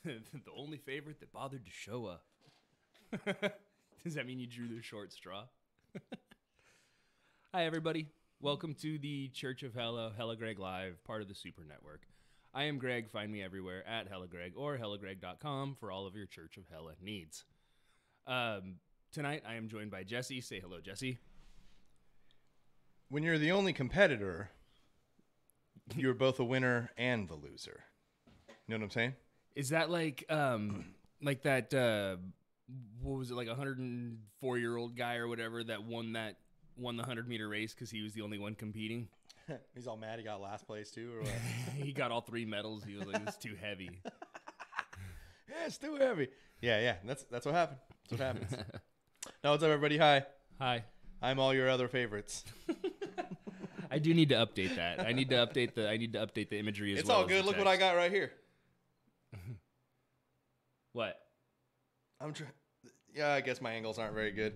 The only favorite that bothered to show up. Does that mean you drew the short straw? Hi, everybody. Welcome to the Church of Hella, hellagregLIVE, part of the Super Network. I am Greg. Find me everywhere at hellagregg or hellagregg.com for all of your Church of Hella needs. Tonight, I am joined by Jesse. Say hello, Jesse. When you're the only competitor, you're both a winner and the loser. You know what I'm saying? Is that like that, what was it, like a 104-year-old guy or whatever that won the 100-meter race because he was the only one competing? He's all mad he got last place too, or what? He got all 3 medals. He was like, it's too heavy. Yeah, it's too heavy. Yeah, that's what happened. That's what happens. Now, what's up, everybody? Hi. Hi. I'm all your other favorites. I do need to update that. I need to update the imagery as well. It's all good. Look what I got right here. What? Yeah, I guess my angles aren't very good.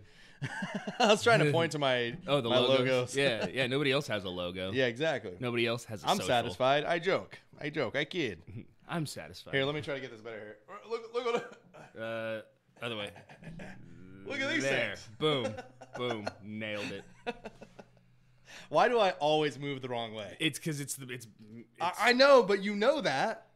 I was trying to point to my logos. Yeah. Nobody else has a logo. Yeah, exactly. Nobody else has a I'm social. satisfied. I joke. I kid. I'm satisfied. Here, let me try to get this better here. Look what other way. Look at these things. Boom. Boom. Nailed it. Why do I always move the wrong way? It's because it's I know, but you know that.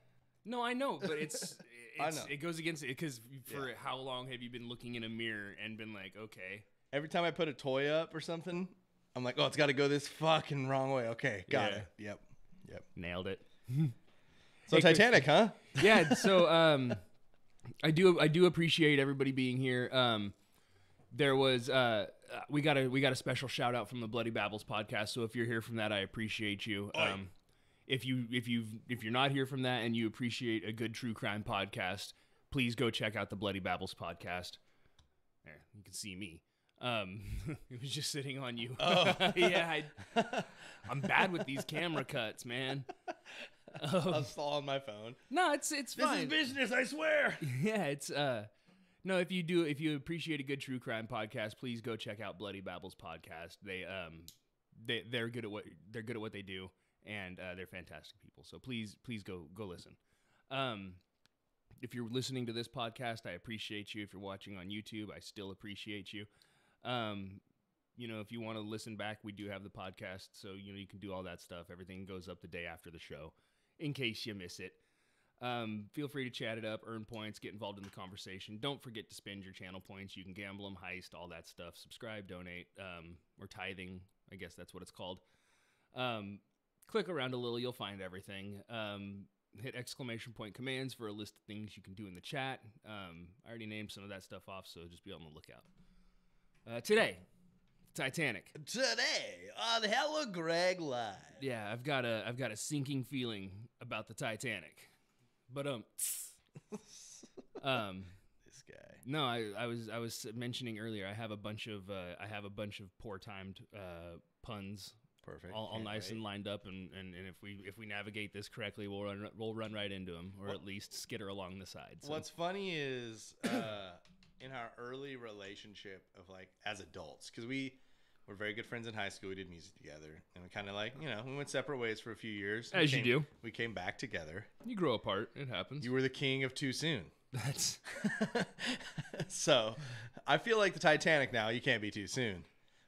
No, I know, but it's I know. It goes against it because for how long have you been looking in a mirror and been like, okay? Every time I put a toy up or something, I'm like, oh, it's got to go this fucking wrong way. Okay, got it. Yep. Nailed it. So hey, Titanic, huh? Yeah. So I do appreciate everybody being here. There was we got a special shout out from the Bloody Babbles podcast. So if you're here from that, I appreciate you. If you're not here from that and you appreciate a good true crime podcast, please go check out the Bloody Babbles podcast. There, you can see me. It was just sitting on you. Oh. Yeah, I'm bad with these camera cuts, man. I'm still on my phone. No, it's fine. This is business, I swear. Yeah, it's no, if you appreciate a good true crime podcast, please go check out Bloody Babbles podcast. They're good at what they do. And they're fantastic people. So please go listen. If you're listening to this podcast, I appreciate you. If you're watching on YouTube, I still appreciate you. If you want to listen back, we do have the podcast. So, you can do all that stuff. Everything goes up the day after the show in case you miss it. Feel free to chat it up, earn points, get involved in the conversation. Don't forget to spend your channel points. You can gamble them, heist, all that stuff. Subscribe, donate, or tithing. I guess that's what it's called. click around a little, you'll find everything. Hit exclamation point commands for a list of things you can do in the chat. I already named some of that stuff off, so just be on the lookout. Today, Titanic. Today on hellagregLIVE. Yeah, I've got a sinking feeling about the Titanic, but This guy. no, I was mentioning earlier. I have a bunch of poor timed puns. Perfect. All nice and lined up, and if we navigate this correctly, we'll run right into them, or at least skitter along the side. So. What's funny is in our early relationship of like as adults, because we were very good friends in high school. We did music together, and we kind of like we went separate ways for a few years. As you do. We came back together. You grow apart. It happens. You were the king of too soon. That's So I feel like the Titanic now. You can't be too soon.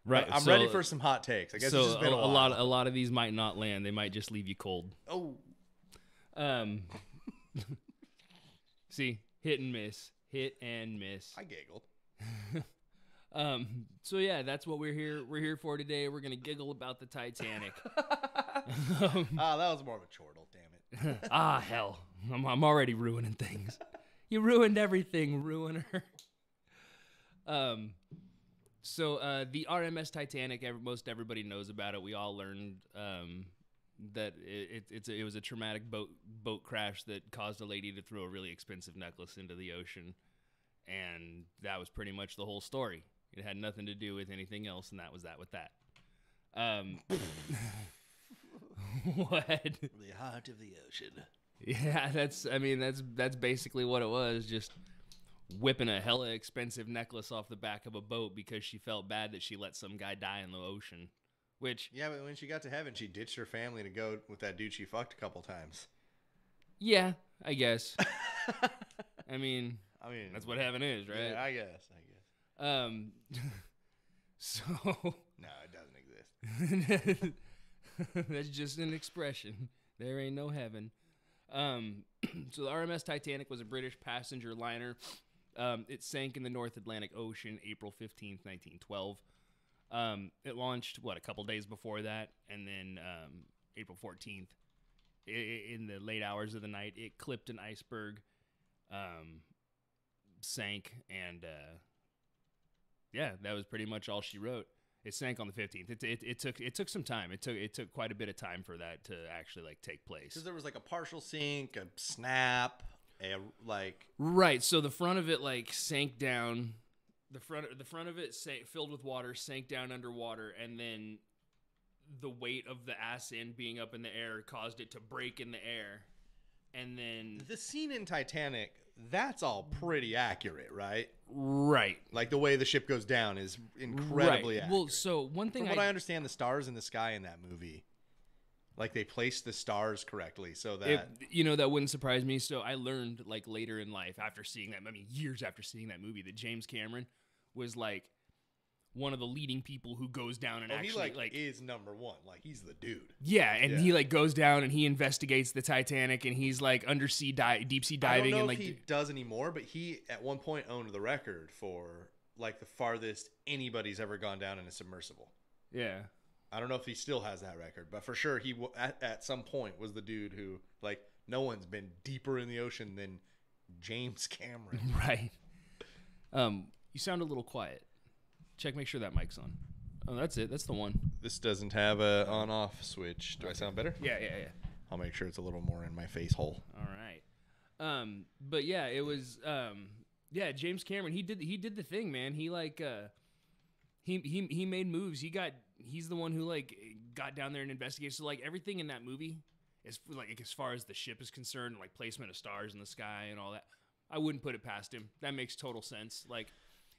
right. I'm so, ready for some hot takes. I guess so it's just been a while. a lot of these might not land. They might just leave you cold. Oh. See, hit and miss. I giggled. So yeah, that's what we're here for today. We're gonna giggle about the Titanic. That was more of a chortle, damn it. Hell, I'm already ruining things. You ruined everything, ruiner. So the RMS Titanic, most everybody knows about it. We all learned that it was a traumatic boat crash that caused a lady to throw a really expensive necklace into the ocean, and that was pretty much the whole story. It had nothing to do with anything else, and that was that with that. What? The heart of the ocean. Yeah, that's basically what it was. Just whipping a hella expensive necklace off the back of a boat because she felt bad that she let some guy die in the ocean. Which Yeah, but when she got to heaven, she ditched her family to go with that dude she fucked a couple times. yeah, I guess. I mean, that's what heaven is, right? Yeah, I guess. So No, it doesn't exist. that's just an expression. There ain't no heaven. So the RMS Titanic was a British passenger liner. It sank in the North Atlantic Ocean April 15th, 1912. It launched, a couple days before that, and then April 14th, in the late hours of the night, it clipped an iceberg, sank, and yeah, that was pretty much all she wrote. It sank on the 15th. It took some time. It took quite a bit of time for that to actually like take place. Because there was like a partial sink, a snap, right. So the front of it like sank down. The front of it filled with water, sank down underwater, and then the weight of the ass end being up in the air caused it to break in the air. And then the scene in Titanic, that's all pretty accurate, right? Right. Like the way the ship goes down is incredibly accurate. Well, so one thing From what I understand, the stars in the sky in that movie, like they placed the stars correctly so that that wouldn't surprise me. So I learned like later in life after seeing that, years after seeing that movie, that James Cameron was like one of the leading people who goes down and actually he is number one. Like he's the dude. Yeah, and he like goes down and he investigates the Titanic, and he's like undersea deep sea diving. I don't know and if like he does anymore, but he at one point owned the record for like the farthest anybody's ever gone down in a submersible. Yeah. I don't know if he still has that record, but for sure he at some point was the dude who like no one's been deeper in the ocean than James Cameron. Right. You sound a little quiet. Make sure that mic's on. Oh, that's it. That's the one. This doesn't have a on-off switch. Do I sound better? Yeah. I'll make sure it's a little more in my face hole. All right. But yeah, it was James Cameron, he did the thing, man. He like he made moves. He's the one who like got down there and investigated. So like everything in that movie is like as far as the ship is concerned, like placement of stars in the sky and all that, I wouldn't put it past him. That makes total sense. Like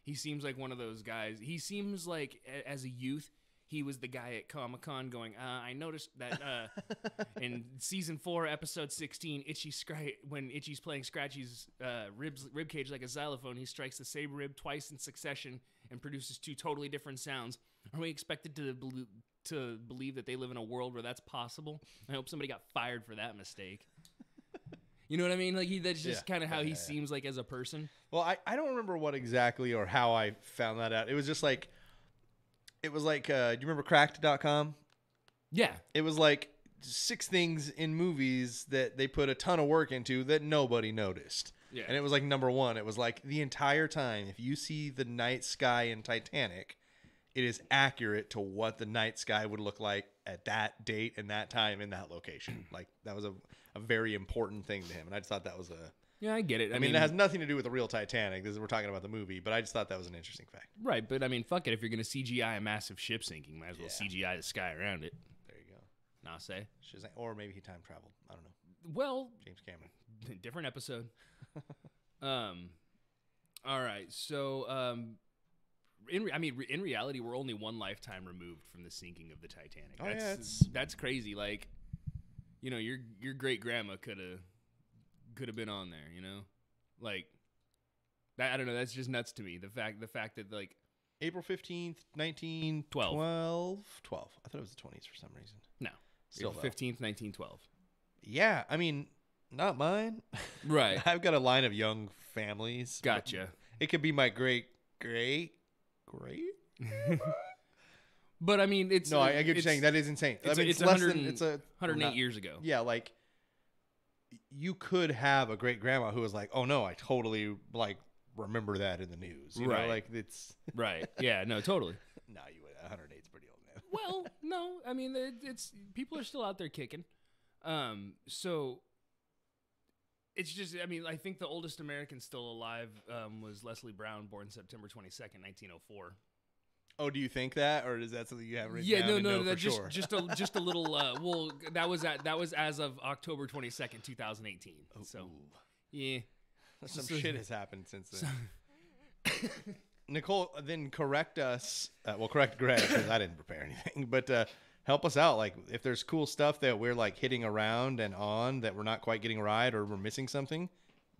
he seems like one of those guys. He seems like as a youth, he was the guy at Comic-Con going, I noticed that in season 4, episode 16, when Itchy's playing Scratchy's rib cage like a xylophone, he strikes the same rib twice in succession and produces 2 totally different sounds. Are we expected to believe that they live in a world where that's possible? I hope somebody got fired for that mistake. You know what I mean? Like that's just kind of how he seems like as a person. Well, I don't remember what exactly or how I found that out. It was just like, do you remember cracked.com? Yeah. It was like 6 things in movies that they put a ton of work into that nobody noticed. Yeah. And it was like number 1. It was like the entire time, if you see the night sky in Titanic, it is accurate to what the night sky would look like at that date and that time in that location. Like that was a very important thing to him. And I just thought that was Yeah, I get it. I mean, it has nothing to do with the real Titanic. We're talking about the movie, but I just thought that was an interesting fact. Right, but I mean, fuck it. If you're going to CGI a massive ship sinking, might as well CGI the sky around it. There you go. Nah, say. Or maybe he time traveled. I don't know. Well, James Cameron. Different episode. All right. So, in reality, we're only one lifetime removed from the sinking of the Titanic. That's crazy. Like, you know, your great grandma could have been on there. You know, like that. I don't know. That's just nuts to me. The fact that like April 15th, 1912. 12. I thought it was the 20s for some reason. No, still April 15th, 1912. Yeah, I mean. Not mine. Right. I've got a line of young families. Gotcha. It could be my great. But I mean, it's no. I get what you're saying. That is insane. I mean, it's less than 108 years ago. Yeah, like you could have a great grandma who was like, "Oh no, I totally like remember that in the news." You know, like it's right. Yeah. No. Totally. No, you would. 108 is pretty old, man. Well, no. I mean, it's people are still out there kicking. So. It's just, I mean, I think the oldest American still alive was Leslie Brown, born September 22nd, 1904. Oh, do you think that, or is that something you have written yeah, down? No, that's sure? just a little. Well, that was as of October 22nd, 2018. Oh, so, yeah, some shit has happened since then. Nicole, then correct us. Well, correct Greg because I didn't prepare anything, but. Help us out. Like if there's cool stuff that we're like hitting around and on that we're not quite getting right or we're missing something,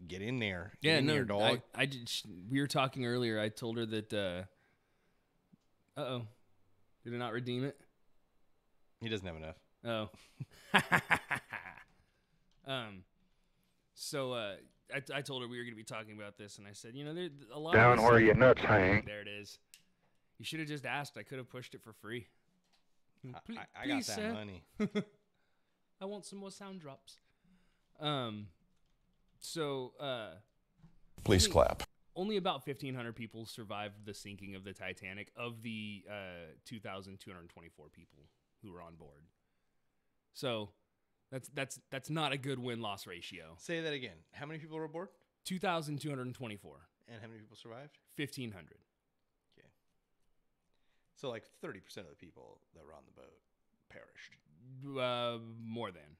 get in there. Get in there, dog. I did. We were talking earlier. I told her that. Uh-oh. Did it not redeem it? He doesn't have enough. Oh. So I told her we were going to be talking about this, and I said, you know, there's a lot. Down where your nuts hang. There it is. You should have just asked. I could have pushed it for free. I got that money. I want some more sound drops. Please clap. Only about 1,500 people survived the sinking of the Titanic of the 2,224 people who were on board. So that's not a good win-loss ratio. Say that again. How many people were aboard? 2,224. And how many people survived? 1,500. So like 30% of the people that were on the boat perished. More than.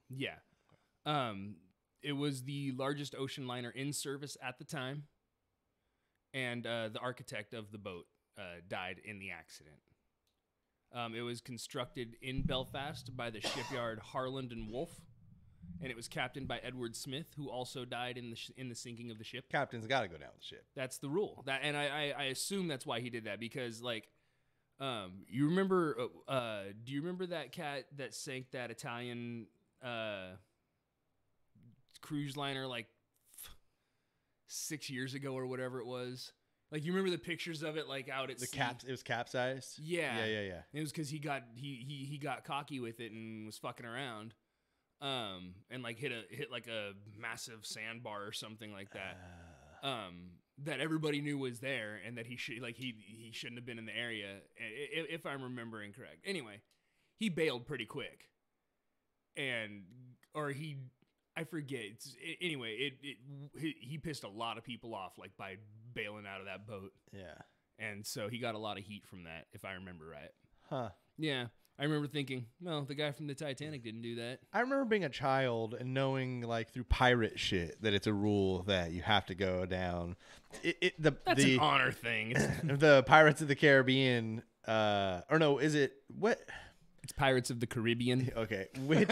Yeah. Okay. It was the largest ocean liner in service at the time, and the architect of the boat died in the accident. It was constructed in Belfast by the shipyard Harland and Wolff, and it was captained by Edward Smith, who also died in the sinking of the ship. Captain's got to go down with the ship. That's the rule. And I assume that's why he did that, because like, you remember? Do you remember that cat that sank that Italian cruise liner like 6 years ago or whatever it was? Like, you remember the pictures of it like out at sea? It was capsized. Yeah. It was because he got cocky with it and was fucking around. And like hit like a massive sandbar or something like that. That everybody knew was there, and that he shouldn't have been in the area, if I'm remembering correct. Anyway, he bailed pretty quick, I forget. Anyway, he pissed a lot of people off, like by bailing out of that boat. Yeah, and so he got a lot of heat from that, if I remember right. Huh? Yeah. I remember thinking, well, the guy from the Titanic didn't do that. I remember being a child and knowing, like, through pirate shit that it's a rule that you have to go down. That's an honor thing. The Pirates of the Caribbean, or no, is it what? It's Pirates of the Caribbean. Okay, which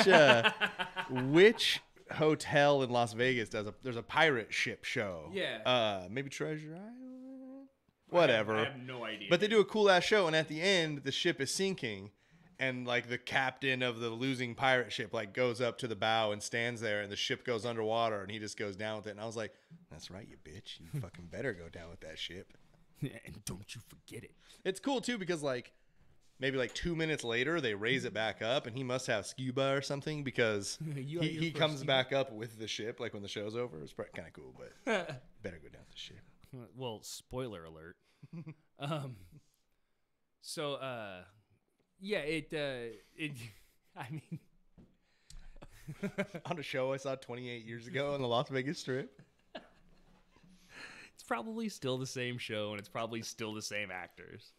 hotel in Las Vegas there's a pirate ship show? Yeah. Maybe Treasure Island. Whatever. I have no idea. But they do a cool ass show, and at the end, the ship is sinking. And like the captain of the losing pirate ship like goes up to the bow and stands there, and the ship goes underwater, and he just goes down with it. And I was like, "That's right, you bitch! You fucking better go down with that ship." And don't you forget it. It's cool too because like maybe like 2 minutes later, they raise it back up, and he must have scuba or something because he comes back up with the ship like when the show's over. It's kind of cool, but better go down with the ship. Well, spoiler alert. Yeah, I mean, on a show I saw 28 years ago on the Las Vegas Strip. It's probably still the same show, and it's probably still the same actors.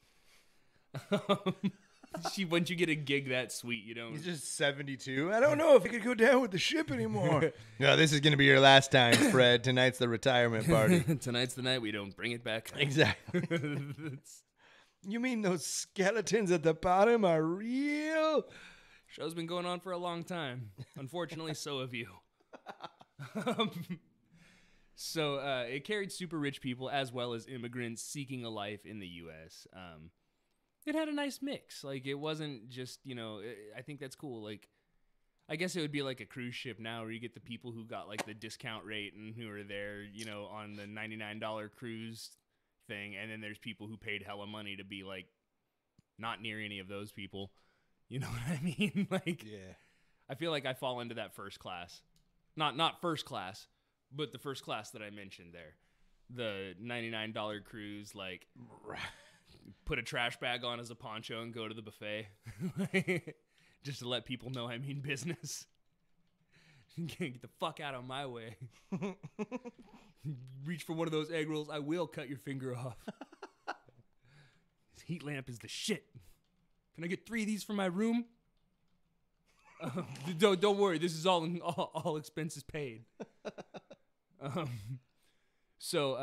Once you get a gig that sweet, you don't. He's just 72. I don't know if I could go down with the ship anymore. No, this is going to be your last time, Fred. Tonight's the retirement party. Tonight's the night we don't bring it back. Exactly. You mean those skeletons at the bottom are real? Show's been going on for a long time. Unfortunately, so have you. So it carried super rich people as well as immigrants seeking a life in the U.S. It had a nice mix. Like, it wasn't just, I think that's cool. Like, I guess it would be like a cruise ship now where you get the people who got, like, the discount rate and who are there, on the $99 cruise thing. And then there's people who paid hella money to be, like, not near any of those people. You know what I mean? Like, yeah. I feel like I fall into that first class. Not first class, but the first class that I mentioned there. The $99 cruise, like... Put a trash bag on as a poncho and go to the buffet. Just to let people know I mean business. Get the fuck out of my way. Reach for one of those egg rolls, I will cut your finger off. This heat lamp is the shit. Can I get 3 of these for my room? Don't worry, this is all expenses paid. So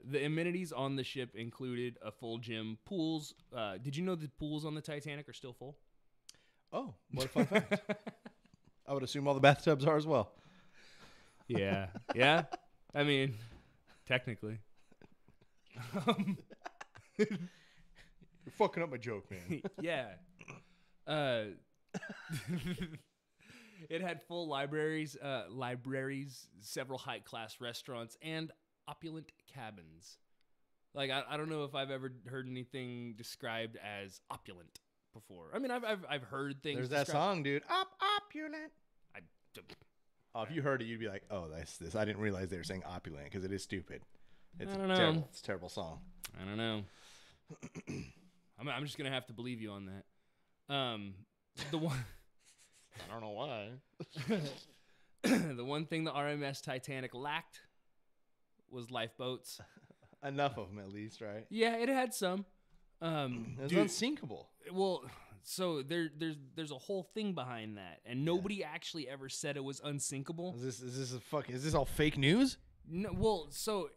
the amenities on the ship included a full gym, pools. Did you know the pools on the Titanic are still full? Oh, what a fun fact. I would assume all the bathtubs are as well. Yeah. Yeah. I mean, technically. You're fucking up my joke, man. Yeah. It had full libraries, several high-class restaurants, and opulent cabins. Like, I don't know if I've ever heard anything described as opulent before. I mean, I've heard things. There's that song, dude. Opulent. Oh, if you heard it, you'd be like, "Oh, that's this." I didn't realize they were saying opulent because it is stupid. It's terrible. It's a terrible song. I don't know. I'm just gonna have to believe you on that. The one. I don't know why. The one thing the RMS Titanic lacked was lifeboats. Enough of them, at least, right? Yeah, it had some. It was unsinkable. Well, so there's a whole thing behind that, and nobody actually ever said it was unsinkable. Is this all fake news? No, well, so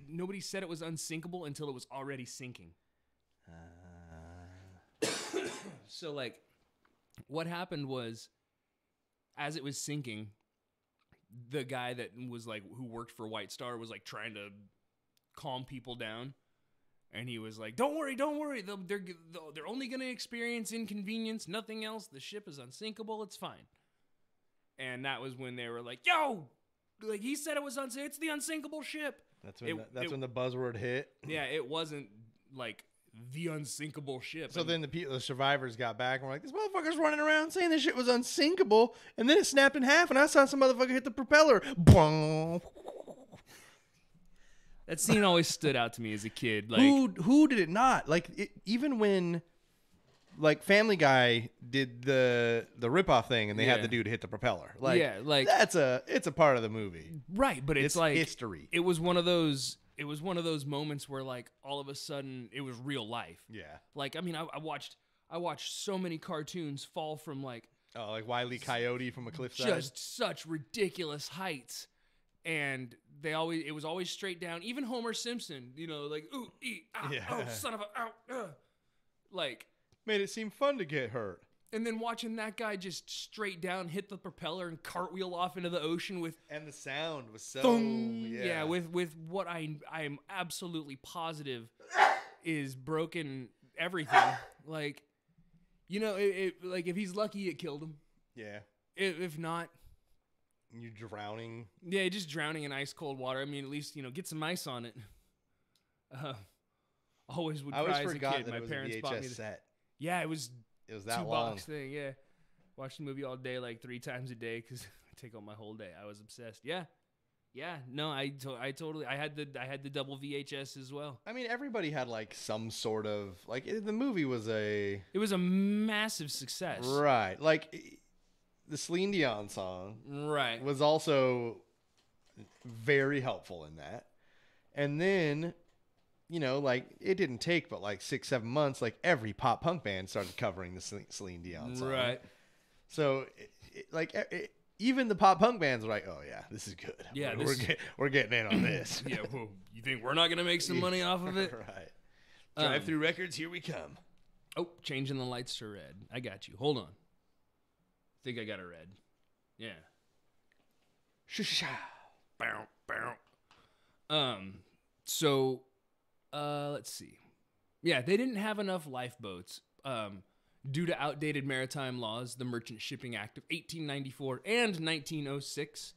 nobody said it was unsinkable until it was already sinking. So, like, what happened was, as it was sinking, the guy that was like, who worked for White Star was like trying to calm people down. And he was like, don't worry. They're only going to experience inconvenience, nothing else. The ship is unsinkable. It's fine. And that was when they were like, yo, like, he said it was unsinkable. It's the unsinkable ship. That's when the buzzword hit. Yeah, it wasn't like the unsinkable ship. So then the survivors got back and were like, this motherfucker's running around saying this shit was unsinkable, and then it snapped in half, and I saw some motherfucker hit the propeller. That scene always stood out to me as a kid. Like, who did it not? Like, even when, like, Family Guy did the ripoff thing, and they had the dude hit the propeller. Like, yeah, like, it's a part of the movie, right? But it's like history. It was one of those moments where, like, all of a sudden it was real life. Yeah. Like, I mean, I watched so many cartoons fall from, like, like Wile E. Coyote from a cliffside. Just such ridiculous heights. And it was always straight down. Even Homer Simpson, like, ooh, oh, son of a, like, made it seem fun to get hurt. And then watching that guy just straight down hit the propeller and cartwheel off into the ocean and the sound was so with what I am absolutely positive is broken everything. Like, like, if he's lucky, it killed him. Yeah. If not, you're drowning. Yeah, just drowning in ice cold water. I mean, at least get some ice on it. I always forgot as a kid. My parents bought me set. Yeah, it was that long. 2-box thing. Yeah, watched the movie all day, like 3 times a day, because I take on my whole day. I was obsessed. Yeah. No, I totally. I had the double VHS as well. I mean, everybody had like some sort of like the movie was It was a massive success. right. Like the Celine Dion song, Right, was also very helpful in that. And then, like it didn't take but like 6-7 months. Like every pop punk band started covering the Celine Dion song. Right. So, even the pop punk bands were like, "Oh yeah, this is good. Yeah, we're getting in on this." Yeah, well, you think we're not gonna make some money off of it? Right. Drive Through Records, here we come. Oh, changing the lights to red. I got you. Hold on. I think I got it red. Yeah. Shh. Bow, bow. So, let's see. Yeah, they didn't have enough lifeboats. Due to outdated maritime laws, the Merchant Shipping Act of 1894 and 1906,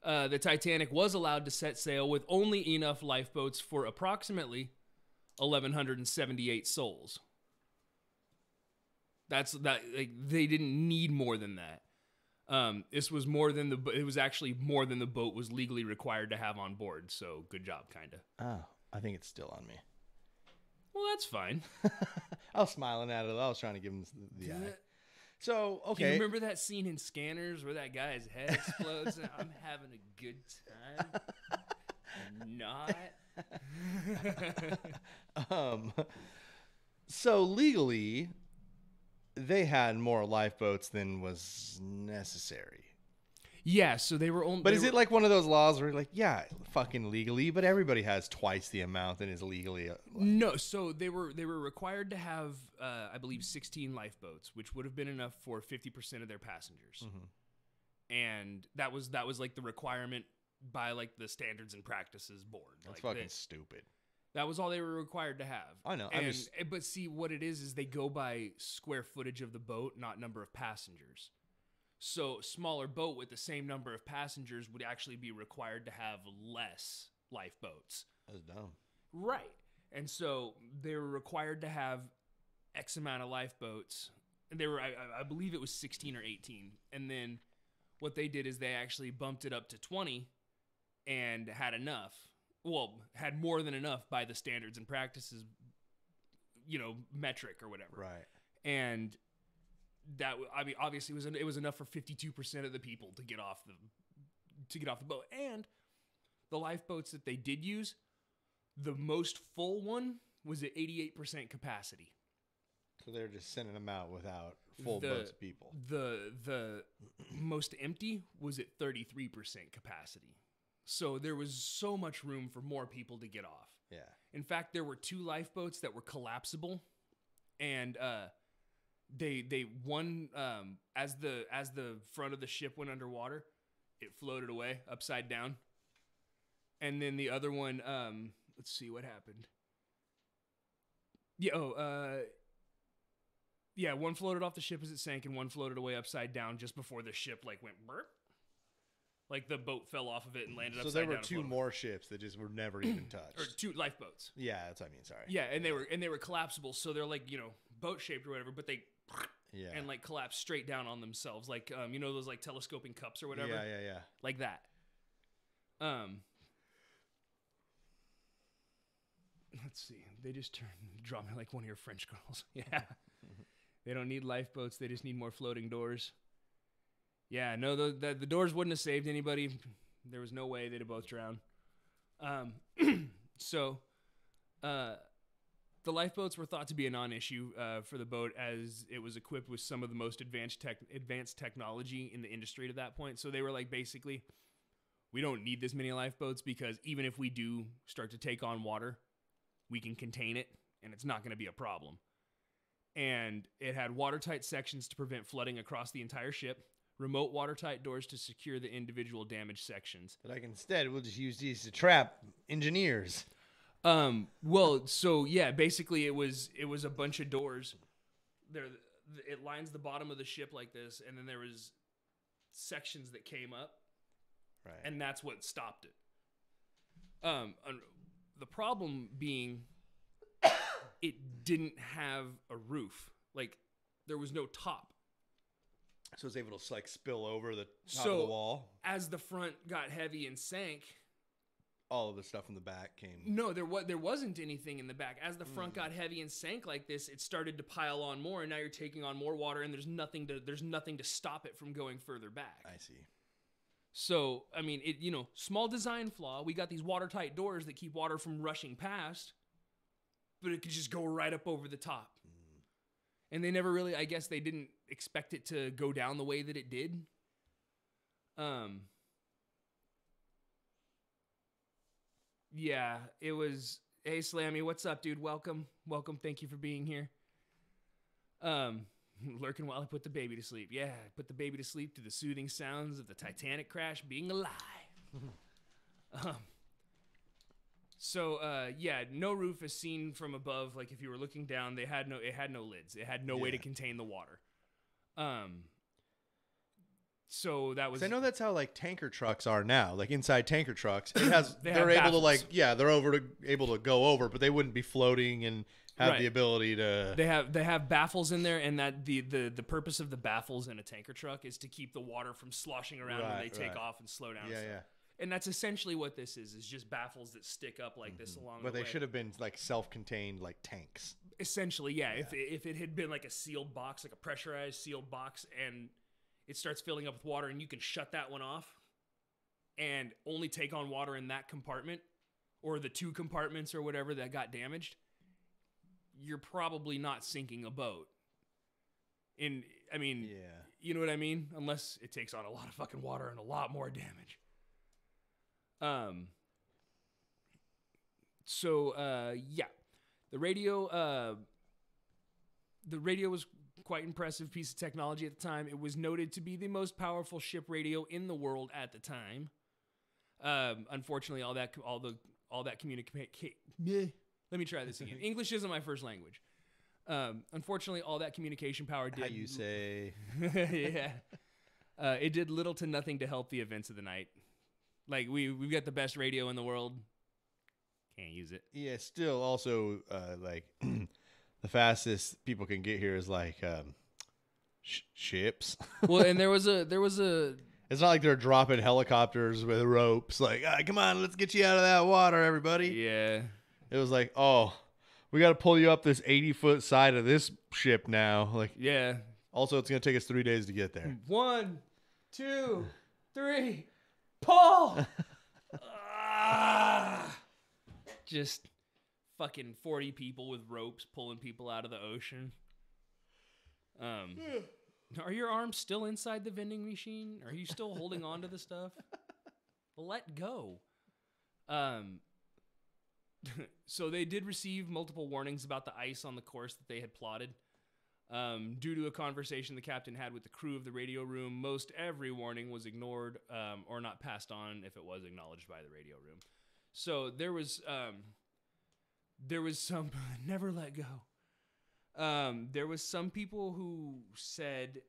the Titanic was allowed to set sail with only enough lifeboats for approximately 1,178 souls. That's that. Like, they didn't need more than that. This was more than it was actually more than the boat was legally required to have on board. So good job, kinda. Oh, I think it's still on me. Well, that's fine. I was smiling at it. I was trying to give him the eye. So, okay. Do you remember that scene in Scanners where that guy's head explodes and I'm having a good time? Not. So legally, they had more lifeboats than was necessary. Yeah, so they were only. But is it like one of those laws where like, yeah, fucking legally, but everybody has twice the amount and is legally? No, so they were required to have, I believe, 16 lifeboats, which would have been enough for 50% of their passengers, and that was like the requirement by like the Standards and Practices Board. That's like fucking stupid. That was all they were required to have. I know. But see, what it is they go by square footage of the boat, not number of passengers. So smaller boat with the same number of passengers would actually be required to have less lifeboats. That's dumb. Right. And so they were required to have X amount of lifeboats. And they were, I believe it was 16 or 18. And then what they did is they actually bumped it up to 20 and had enough. Well, had more than enough by the Standards and Practices, metric or whatever. Right. And that, I mean, obviously it was enough for 52% of the people to get off the boat. And the lifeboats that they did use, the most full one was at 88% capacity. So they're just sending them out without full boats of people. The most empty was at 33% capacity. So there was so much room for more people to get off. Yeah. In fact, there were 2 lifeboats that were collapsible, and they one as the front of the ship went underwater, it floated away upside down, and then the other one, let's see what happened. Yeah, one floated off the ship as it sank, and one floated away upside down just before the ship went burp. Like the boat fell off of it and landed upside down. So there were 2 more ships that just were never even touched. Or 2 lifeboats. Yeah, that's what I mean. Sorry. Yeah, and they were collapsible, so they're like, boat shaped or whatever, but they and like collapse straight down on themselves, like those like telescoping cups or whatever. Yeah. Like that. Let's see. They just draw me like one of your French girls. Yeah. They don't need lifeboats. They just need more floating doors. Yeah, no, the doors wouldn't have saved anybody. There was no way they'd have both drowned. So, the lifeboats were thought to be a non-issue for the boat, as it was equipped with some of the most advanced technology in the industry to that point. So they were like, basically, we don't need this many lifeboats because even if we do start to take on water, we can contain it, and it's not going to be a problem. And it had watertight sections to prevent flooding across the entire ship, remote watertight doors to secure the individual damaged sections. But instead, we'll just use these to trap engineers. Well, so yeah, basically it was a bunch of doors. There, it lines the bottom of the ship like this, and then there was sections that came up, right? And that's what stopped it. The problem being, it didn't have a roof. Like, there was no top. So it's able to like spill over the top of the wall. As the front got heavy and sank, all of the stuff in the back came. No, there wasn't anything in the back. As the front got heavy and sank like this, it started to pile on more, and now you're taking on more water, and there's nothing to stop it from going further back. I see. So, I mean, small design flaw. We got these watertight doors that keep water from rushing past, but it could just go right up over the top. And they never really, I guess they didn't expect it to go down the way that it did. Yeah, it was, hey Slammy, what's up, dude? Welcome. Thank you for being here. Lurking while I put the baby to sleep. Yeah, I put the baby to sleep to the soothing sounds of the Titanic crash being a lie. Yeah, no roof is seen from above. Like if you were looking down, it had no lids. It had no way to contain the water. So that was. I know that's how like tanker trucks are now. Like inside tanker trucks, it has they're able baffles. to they're able to go over, but they wouldn't be floating and have the ability to. They have baffles in there, and that the purpose of the baffles in a tanker truck is to keep the water from sloshing around when they take off and slow down. Yeah, and yeah. And that's essentially what this is just baffles that stick up like this along the way. But they should have been like self-contained like tanks. Essentially, yeah. If it had been like a sealed box, like a pressurized sealed box, and it starts filling up with water and you can shut that one off and only take on water in that compartment or the two compartments or whatever that got damaged, you're probably not sinking a boat. You know what I mean? Unless it takes on a lot of fucking water and a lot more damage. The radio was quite impressive piece of technology at the time. It was noted to be the most powerful ship radio in the world at the time. Unfortunately, all that communication. Let me try this again. English isn't my first language. Unfortunately, all that communication power did. How you say? Yeah. It did little to nothing to help the events of the night. Like we've got the best radio in the world. Can't use it. Yeah. Still, also like the fastest people can get here is like ships. Well, and there was a. It's not like they're dropping helicopters with ropes. Like, come on, let's get you out of that water, everybody. Yeah. It was like, oh, we got to pull you up this 80-foot side of this ship now. Like, yeah. Also, it's gonna take us 3 days to get there. 1, 2, 3, pull. Just fucking 40 people with ropes pulling people out of the ocean. Are your arms still inside the vending machine? Are you still holding on to the stuff? Let go. So they did receive multiple warnings about the ice on the course that they had plotted. Due to a conversation the captain had with the crew of the radio room, most every warning was ignored or not passed on if it was acknowledged by the radio room. So there was some never let go. There was some people who said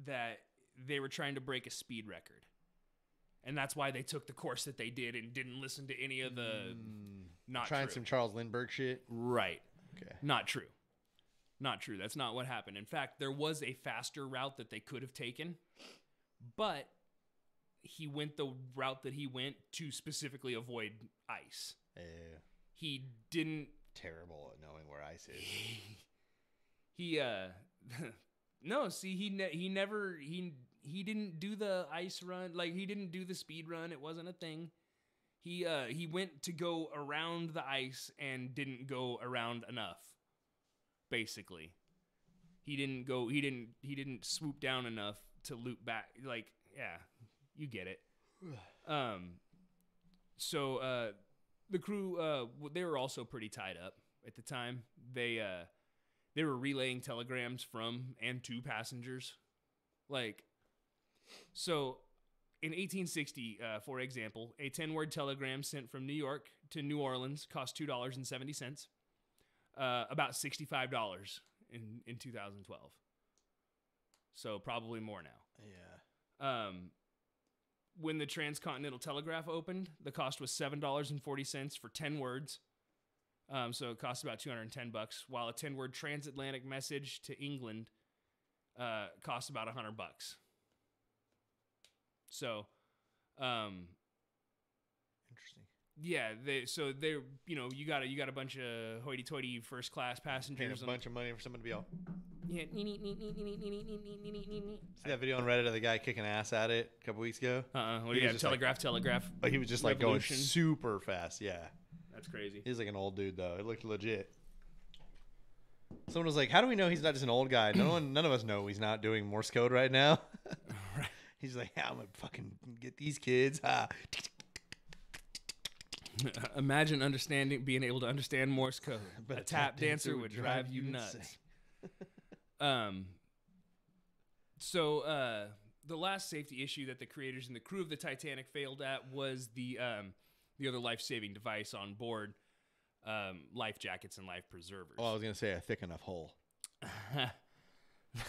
that they were trying to break a speed record, and that's why they took the course that they did and didn't listen to any of the not trying true. Some Charles Lindbergh shit. Right. Okay. Not true. Not true. That's not what happened. In fact, there was a faster route that they could have taken, but he went the route that he went to specifically avoid ice. He didn't. Terrible at knowing where ice is. No, see, he didn't do the ice run. Like, he didn't do the speed run. It wasn't a thing. He went to go around the ice and didn't go around enough. Basically, he didn't swoop down enough to loop back. Like, yeah, you get it. So the crew, they were also pretty tied up at the time. They were relaying telegrams from and to passengers. Like, so in 1860, for example, a 10-word telegram sent from New York to New Orleans cost $2.70. About $65 in 2012. So probably more now. Yeah. When the Transcontinental Telegraph opened, the cost was $7.40 for 10 words. So it costs about $210, while a 10-word transatlantic message to England costs about $100. So, Interesting. yeah, they're you got a bunch of hoity-toity first class passengers. Paying a bunch of money for someone to be all. Yeah. See that video on Reddit of the guy kicking ass at it a couple weeks ago? What do you have? Telegraph. But he was just like Revolution. going super fast. Yeah. That's crazy. He's like an old dude though. It looked legit. Someone was like, "How do we know he's not just an old guy? None of us know he's not doing Morse code right now." Right. He's like, "I'm gonna fucking get these kids." Imagine being able to understand Morse code. But a tap dancer would drive you nuts. So the last safety issue that the creators and the crew of the Titanic failed at was the other life-saving device on board, life jackets and life preservers. Oh, I was gonna say a thick enough hole.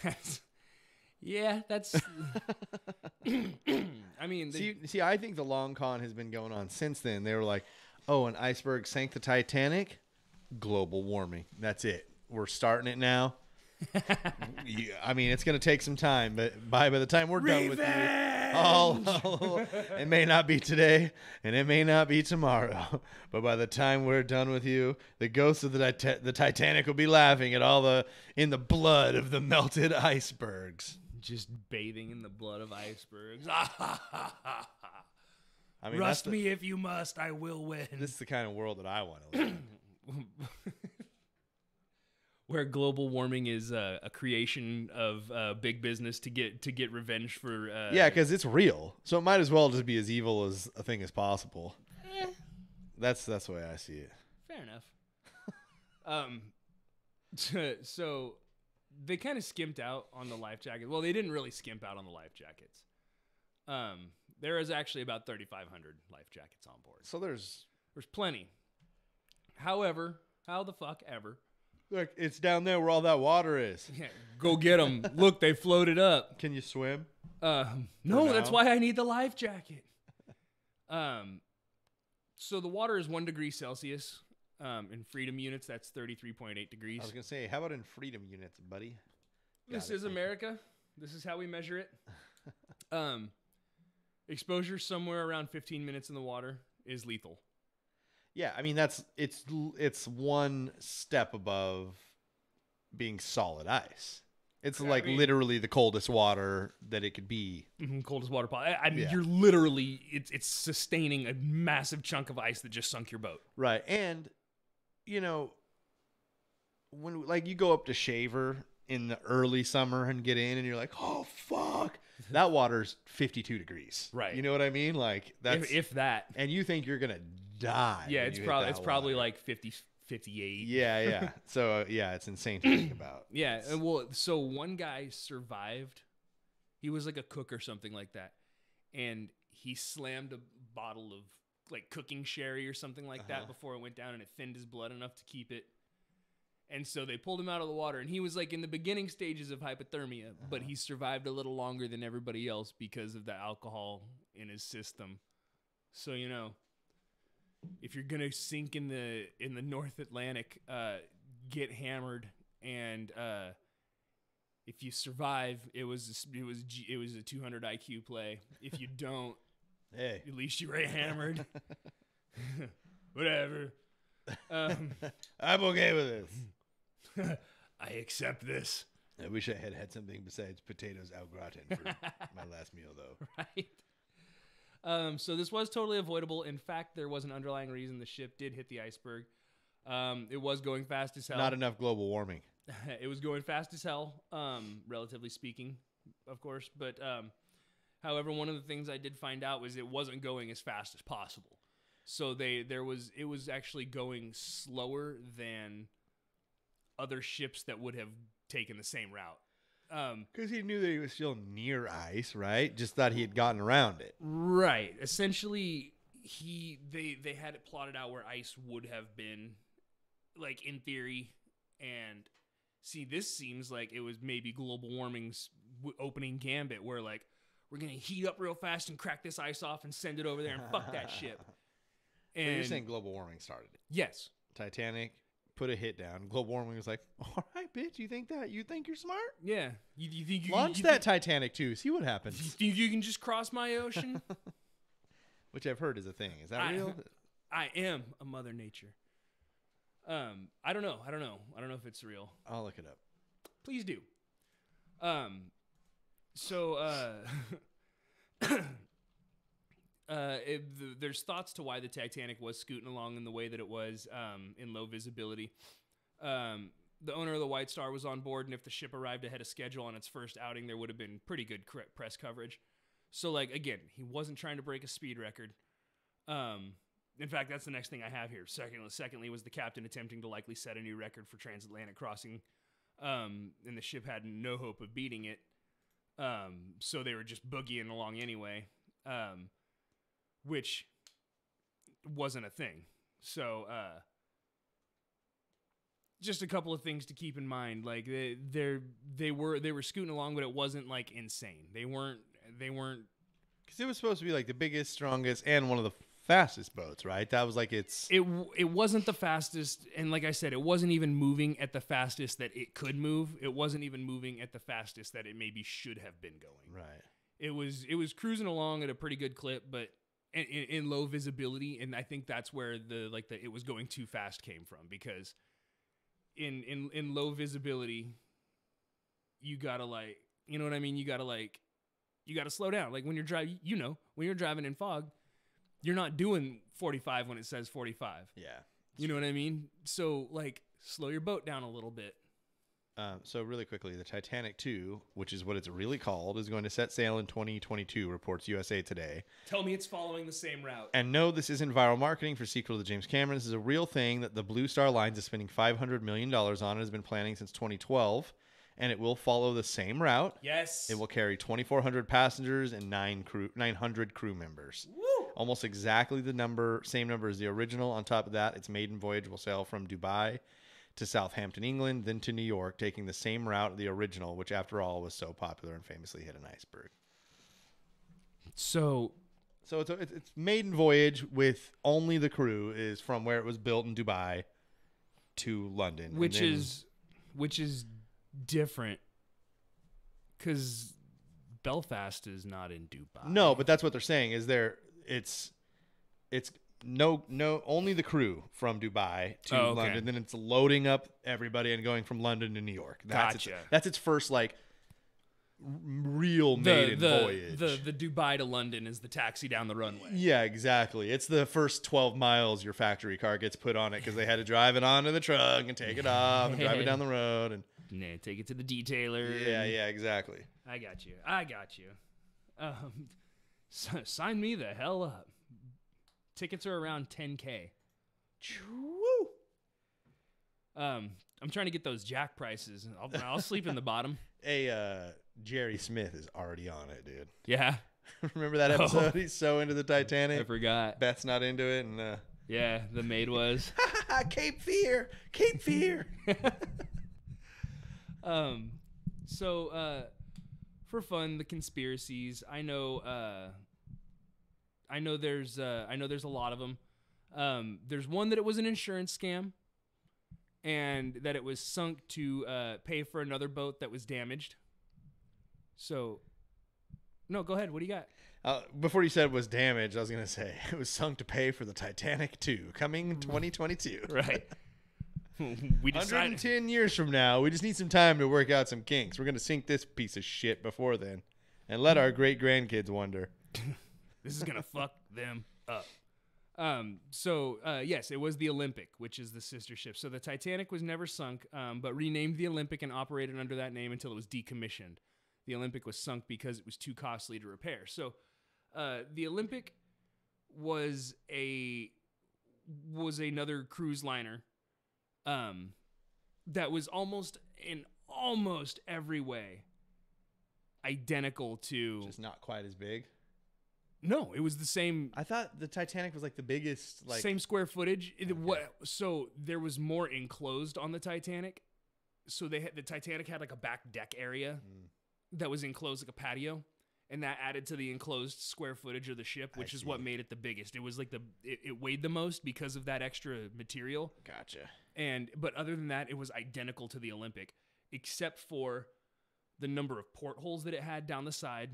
That's. I mean, see, I think the long con has been going on since then. They were like, "Oh, an iceberg sank the Titanic. Global warming. That's it. We're starting it now." Yeah, I mean, it's going to take some time, but by the time we're done with you, it may not be today, and it may not be tomorrow, but by the time we're done with you, the ghosts of the Titanic will be laughing at in the blood of the melted icebergs. Just bathing in the blood of icebergs. I mean, Rust me if you must, I will win. This is the kind of world that I want to live in. Where global warming is a creation of big business to get revenge for. Yeah, because it's real, so it might as well just be as evil as a thing as possible. That's the way I see it. Fair enough. So they kind of skimped out on the life jackets. Well, they didn't really skimp out on the life jackets. There is actually about 3,500 life jackets on board. So there's plenty. However, how the fuck ever. Look, it's down there where all that water is. Yeah, go get them. Look, they floated up. Can you swim? No, that's why I need the life jacket. So the water is 1 degree Celsius. In freedom units, that's 33.8 degrees. I was going to say, how about in freedom units, buddy? This is America. This is how we measure it. Exposure somewhere around 15 minutes in the water is lethal. Yeah, I mean, it's one step above being solid ice. It's literally the coldest water that it could be. Coldest water. I mean, you're literally, it's sustaining a massive chunk of ice that just sunk your boat. Right. And, when you go up to Shaver in the early summer and get in and you're like, oh, fuck. That water's 52 degrees. Right. You know what I mean? Like, that's. If that. And you think you're going to die. Yeah, it's probably like 50, 58. Yeah. So, it's insane to think about. Yeah. Well, so one guy survived. He was like a cook or something like that. And he slammed a bottle of like cooking sherry or something like that before it went down, and it thinned his blood enough to keep it. And so they pulled him out of the water, and he was like in the beginning stages of hypothermia, but he survived a little longer than everybody else because of the alcohol in his system. So, if you're gonna sink in the North Atlantic, get hammered, and if you survive, it was a 200 IQ play. If you don't, hey, at least you were hammered. Whatever. I'm okay with this. I accept this. I wish I had something besides potatoes au gratin for my last meal, though. Right. So this was totally avoidable. In fact, there was an underlying reason the ship did hit the iceberg. It was going fast as hell. Not enough global warming. It was going fast as hell, relatively speaking, of course. But however, one of the things I did find out was it wasn't going as fast as possible. So it was actually going slower than other ships that would have taken the same route. Because he knew that he was still near ice, right? Just thought he had gotten around it. Right. Essentially, they had it plotted out where ice would have been, like, in theory. And see, this seems like it was maybe global warming's opening gambit, where like we're gonna heat up real fast and crack this ice off and send it over there and fuck that ship. And so you're saying global warming started it? Yes. Titanic put a hit down. Global warming was like, all right, bitch, you think you're smart? Yeah. You think you Launch you that Titanic too. See what happens. You think you can just cross my ocean? Which I've heard is a thing. Is that real? I am a Mother Nature. I don't know. I don't know if it's real. I'll look it up. Please do. There's thoughts to why the Titanic was scooting along in the way that it was, in low visibility. The owner of the White Star was on board, and if the ship arrived ahead of schedule on its first outing, there would have been pretty good press coverage. So, like, again, he wasn't trying to break a speed record. In fact, that's the next thing I have here. Secondly, was the captain attempting to likely set a new record for transatlantic crossing, and the ship had no hope of beating it. So they were just boogieing along anyway, which wasn't a thing. So, just a couple of things to keep in mind. Like they were scooting along, but it wasn't like insane. They weren't because it was supposed to be like the biggest, strongest, and one of the fastest boats, right? That was like it wasn't the fastest, and like I said, it wasn't even moving at the fastest that it could move. It wasn't even moving at the fastest that it maybe should have been going. Right. It was cruising along at a pretty good clip, but in low visibility, and I think that's where the it was going too fast came from, because in low visibility, you gotta you know what I mean? You gotta slow down. Like when you're driving, when you're driving in fog, you're not doing 45 when it says 45. Yeah. You know what I mean? So slow your boat down a little bit. So really quickly, the Titanic 2, which is what it's really called, is going to set sail in 2022, reports USA Today. Tell me it's following the same route. And no, this isn't viral marketing for sequel to James Cameron. This is a real thing that the Blue Star Lines is spending $500 million on and has been planning since 2012. And it will follow the same route. Yes. It will carry 2,400 passengers and 900 crew members. Woo! Almost exactly the same number as the original. On top of that, its maiden voyage will sail from Dubai to Southampton, England, then to New York, taking the same route of the original, which after all was so popular and famously hit an iceberg. So it's maiden voyage with only the crew is from where it was built in Dubai to London, which is different, because Belfast is not in Dubai. No, but that's what they're saying is it's no only the crew from Dubai to London, then it's loading up everybody and going from London to New York. That's its first real maiden voyage. The Dubai to London is the taxi down the runway. Yeah, exactly. It's the first 12 miles your factory car gets put on it, because they had to drive it onto the truck and take it off and drive it down the road and take it to the detailer. Yeah, exactly. I got you. Sign me the hell up. Tickets are around $10K. Woo! I'm trying to get those jack prices. I'll sleep in the bottom. Hey, Jerry Smith is already on it, dude. Yeah. Remember that episode? He's so into the Titanic. I forgot. Beth's not into it, and yeah, the maid was. Cape Fear. So for fun, the conspiracies. I know there's a lot of them. There's one that it was an insurance scam, and that it was sunk to pay for another boat that was damaged. So, no, go ahead. What do you got? Before you said it was damaged, I was going to say it was sunk to pay for the Titanic 2 coming 2022. Right. We decided 110 years from now, we just need some time to work out some kinks. We're going to sink this piece of shit before then and let our great grandkids wonder. This is going to fuck them up. Yes, it was the Olympic, which is the sister ship. So the Titanic was never sunk, but renamed the Olympic and operated under that name until it was decommissioned. The Olympic was sunk because it was too costly to repair. So the Olympic was another cruise liner that was almost in almost every way identical to... Just not quite as big? No, it was the same. I thought the Titanic was like the biggest, same square footage. So there was more enclosed on the Titanic. So the Titanic had like a back deck area that was enclosed like a patio, and that added to the enclosed square footage of the ship, which is what made it the biggest. It was like it weighed the most because of that extra material. Gotcha. But other than that, it was identical to the Olympic, except for the number of portholes that it had down the side.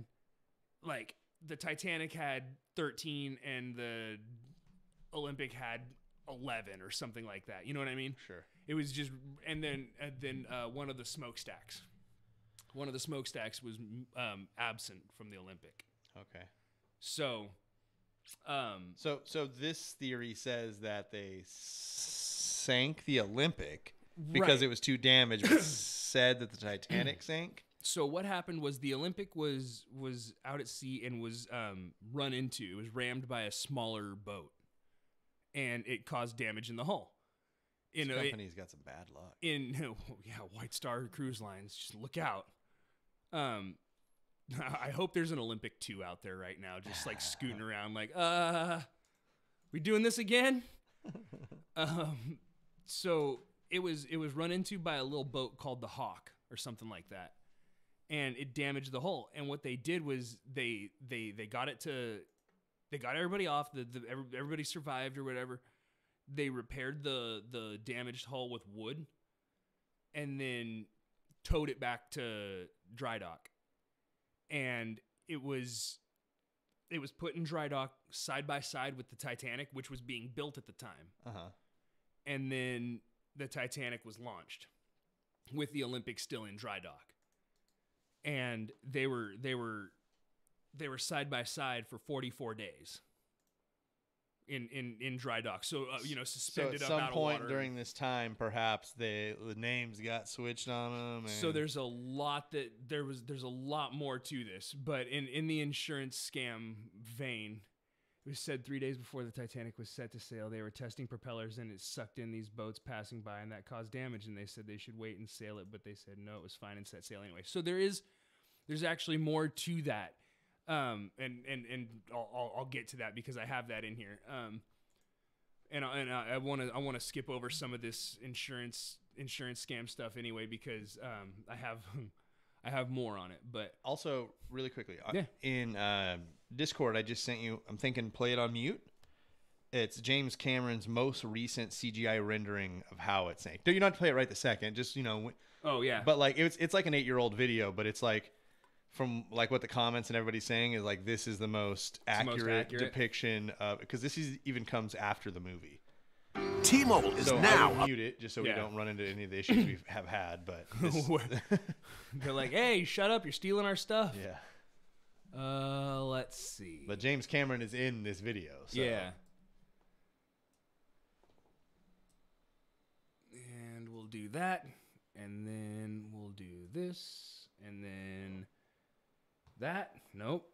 Like the Titanic had 13 and the Olympic had 11 or something like that. You know what I mean? Sure. It was just, and then one of the smokestacks. One of the smokestacks was absent from the Olympic. Okay. So this theory says that they sank the Olympic because it was too damaged, but said that the Titanic sank. So what happened was the Olympic was out at sea and was run into. It was rammed by a smaller boat, and it caused damage in the hull. This company's got some bad luck. White Star Cruise Lines, just look out. I hope there's an Olympic 2 out there right now, just like scooting around like, we doing this again? So it was run into by a little boat called the Hawk or something like that. And it damaged the hull. And what they did was they got everybody off. Everybody survived or whatever. They repaired the damaged hull with wood, and then towed it back to dry dock. And it was put in dry dock side by side with the Titanic, which was being built at the time. Uh-huh. And then the Titanic was launched with the Olympic still in dry dock. And they were side by side for 44 days in dry dock. So suspended up out of water. At some point during this time, perhaps the names got switched on them. And... So there's a lot more to this, but in the insurance scam vein, it was said 3 days before the Titanic was set to sail, they were testing propellers and it sucked in these boats passing by, and that caused damage. And they said they should wait and sail it, but they said no, it was fine and set sail anyway. So there's actually more to that, and I'll get to that because I have that in here. And I want to skip over some of this insurance scam stuff anyway because I have more on it. But also, really quickly, in Discord, I just sent you, I'm thinking play it on mute. It's James Cameron's most recent CGI rendering of how it sank. You don't have to play it right this second. Just, Oh, yeah. But like, it's like an 8-year-old video, but it's like, from like what the comments and everybody's saying is like, this is the most accurate depiction of, because this even comes after the movie. T-Mobile is so now. I will mute it just so we don't run into any of the issues we have had, but they're like, hey, shut up, you're stealing our stuff. Yeah. Let's see. But James Cameron is in this video. So. Yeah. And we'll do that, and then we'll do this, and then that. Nope.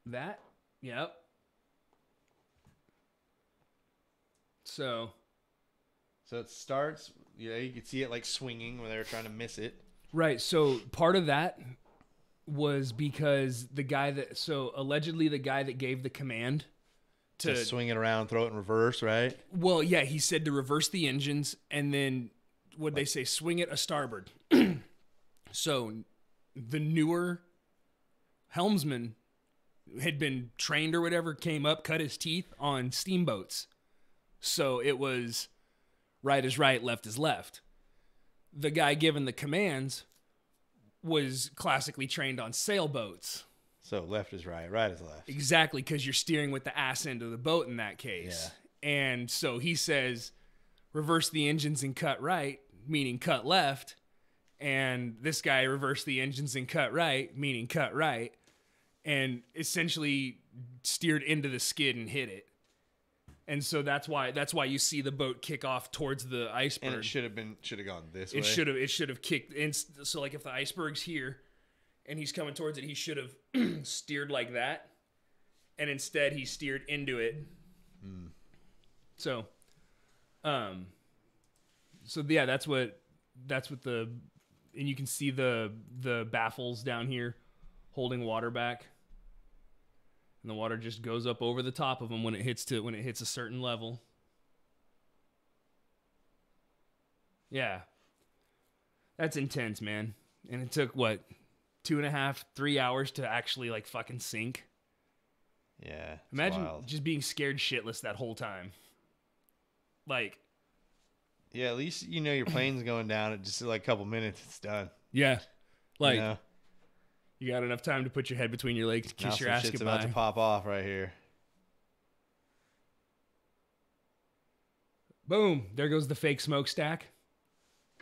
That. Yep. So it starts, you can see it like swinging when they were trying to miss it. Right. So part of that was because allegedly the guy that gave the command to swing it around, throw it in reverse, right? Well, yeah, he said to reverse the engines and then they say swing it a starboard. So the newer helmsman had been trained or whatever, came up, cut his teeth on steamboats. So it was right is right, left is left. The guy given the commands was classically trained on sailboats. So left is right, right is left. Exactly, because you're steering with the ass end of the boat in that case. Yeah. And so he says, reverse the engines and cut right, meaning cut left. And this guy reversed the engines and cut right, meaning cut right. And essentially steered into the skid and hit it. And so that's why you see the boat kick off towards the iceberg. And it should have gone this way. It should have kicked in. So like if the iceberg's here and he's coming towards it, he should have steered like that. And instead he steered into it. Mm. So yeah, that's what and you can see the baffles down here holding water back. And the water just goes up over the top of them when it hits a certain level. Yeah. That's intense, man. And it took 2.5, 3 hours to actually like fucking sink. Yeah. Imagine wild. just being scared shitless that whole time. Like, yeah, at least you know your plane's going down. It just like a couple minutes, it's done. yeah, like you know? you got enough time to put your head between your legs, Now kiss your some ass shit's goodbye. about to pop off right here. Boom! There goes the fake smokestack.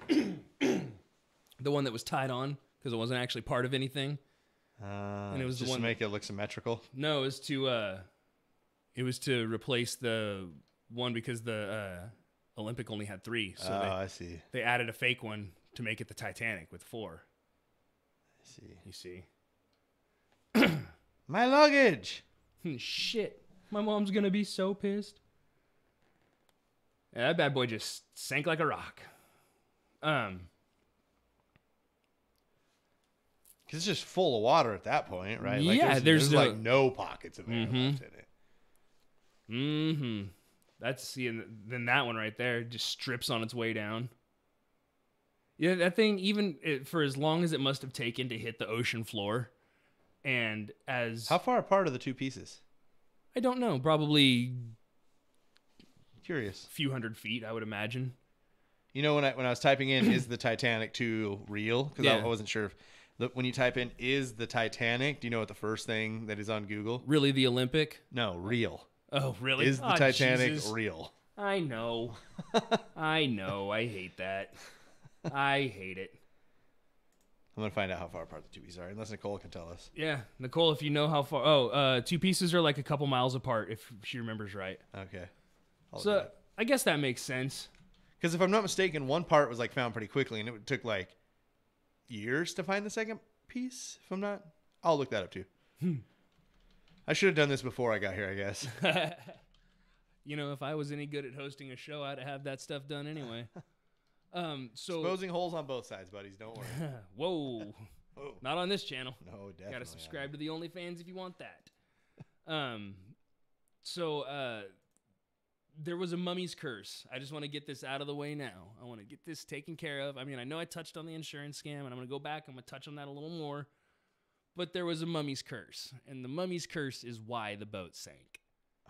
The one that was tied on because it wasn't actually part of anything. And it was the just one to make it look symmetrical. No, it was to replace the one because the Olympic only had 3. So I see. they added a fake one to make it the Titanic with 4. I see. You see? My luggage. Shit. My mom's going to be so pissed. Yeah, that bad boy just sank like a rock. Because it's just full of water at that point, right? Like Yeah, there's like no pockets of air left in it. Mm-hmm. And then that one right there just strips on its way down. Yeah, that thing, for as long as it must have taken to hit the ocean floor, and as... How far apart are the two pieces? I don't know. Probably Curious. a few hundred feet, I would imagine. You know, when I was typing in, is the Titanic 2 real? Because Yeah. I wasn't sure if... When you type in, is the Titanic, do you know what the first thing that is on Google? Really, the Olympic? No, real. Oh, really? Is the Oh, Titanic Jesus. real? I know. I know. I hate that. I hate it. I'm going to find out how far apart the two pieces are, unless Nicole can tell us. Yeah. Nicole, if you know how far... Oh, 2 pieces are like a couple miles apart, if she remembers right. Okay. So, I guess that makes sense. Because if I'm not mistaken, one part was like found pretty quickly, and it took like years to find the second piece. If I'm not, I'll look that up too. I should have done this before I got here, I guess. You know, if I was any good at hosting a show, I'd have that stuff done anyway. So Exposing holes on both sides, buddies. Don't worry. Whoa. Oh. Not on this channel. No, definitely. Gotta subscribe to the OnlyFans if you want that. There was a mummy's curse. I just want to get this out of the way now. I want to get this taken care of. I mean, I know I touched on the insurance scam, and I'm going to go back. I'm going to touch on that a little more. But there was a mummy's curse, and the mummy's curse is why the boat sank.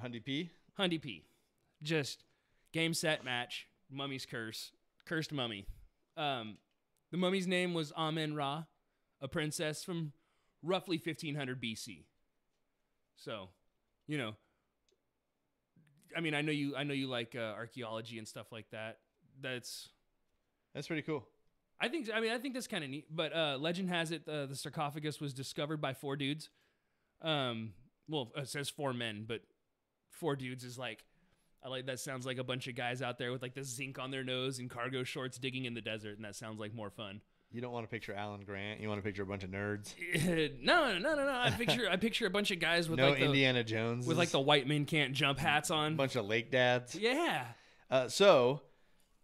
Hundy P? Hundy P. Just game, set, match, mummy's curse, cursed mummy. The mummy's name was Amen-Ra, a princess from roughly 1500 BC. So, you know, I mean, I know you like archaeology and stuff like that. That's pretty cool. I think that's kind of neat. But legend has it the sarcophagus was discovered by 4 dudes. Well, it says 4 men, but 4 dudes is like, I like that. Sounds like a bunch of guys out there with like the zinc on their nose and cargo shorts digging in the desert, and that sounds like more fun. You don't want to picture Alan Grant. You want to picture a bunch of nerds. No. I picture a bunch of guys with no like Indiana Jones with like the white men can't jump hats on. A bunch of lake dads. Yeah. So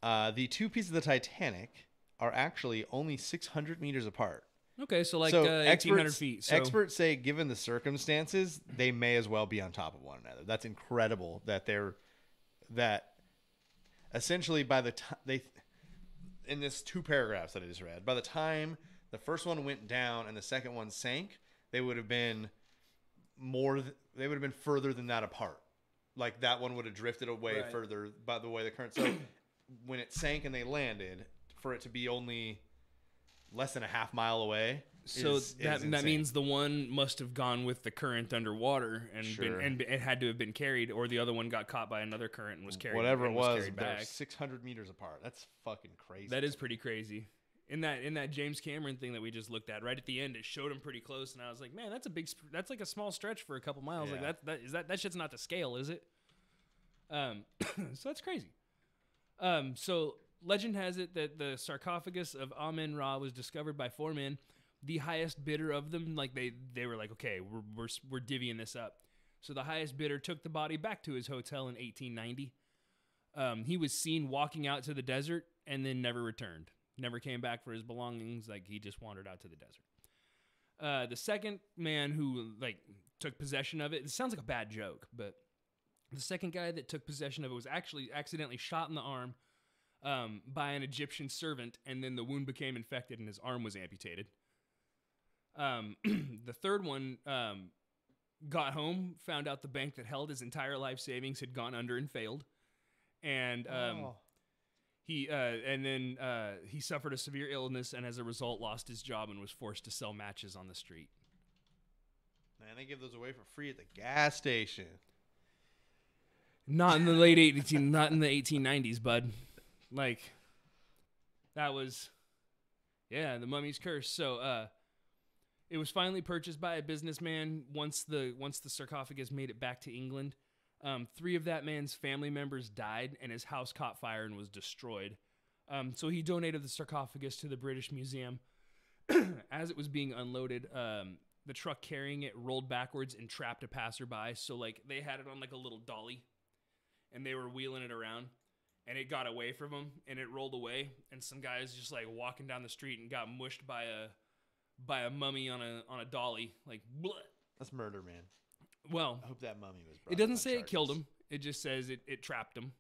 the 2 pieces of the Titanic are actually only 600 meters apart. Okay, so like 1,800 feet. So. Experts say, given the circumstances, they may as well be on top of one another. That's incredible that essentially by the time in this 2 paragraphs that I just read, by the time the first one went down and the second one sank, they would have been further than that apart. Like that one would have drifted away further by the way the current. So when it sank and they landed, for it to be only less than a half mile away. So that means the one must have gone with the current underwater and and it had to have been carried, or the other one got caught by another current and was carried. Whatever it was, carried they're back. 600 meters apart. That's fucking crazy. That is pretty crazy. In that James Cameron thing that we just looked at, right at the end, it showed him pretty close, and I was like, man, that's like a small stretch for a couple miles. Yeah. Like that shit's not to scale, is it? So that's crazy. So legend has it that the sarcophagus of Amen-Ra was discovered by 4 men. The highest bidder of them, like they were like, okay, we're divvying this up. So the highest bidder took the body back to his hotel in 1890. He was seen walking out to the desert and then never returned. Never came back for his belongings. Like he just wandered out to the desert. The second man who like took possession of it, it sounds like a bad joke, but the second guy that took possession of it was actually accidentally shot in the arm by an Egyptian servant, and then the wound became infected and his arm was amputated. The third one got home, found out the bank that held his entire life savings had gone under and failed, and he suffered a severe illness, and as a result, lost his job and was forced to sell matches on the street. Man, they give those away for free at the gas station. Not in the late 1890s, bud. Like, that was, the mummy's curse. So, it was finally purchased by a businessman once the sarcophagus made it back to England. 3 of that man's family members died, and his house caught fire and was destroyed. So he donated the sarcophagus to the British Museum. As it was being unloaded, the truck carrying it rolled backwards and trapped a passerby. So, like, they had it on, like, a little dolly, and they were wheeling it around, and it got away from them, and it rolled away, and some guys just, like, walking down the street and got mushed by a mummy on a dolly, like, bleh. That's murder, man. Well, I hope that mummy was brought it doesn't on say charges. it killed him. It just says it trapped him.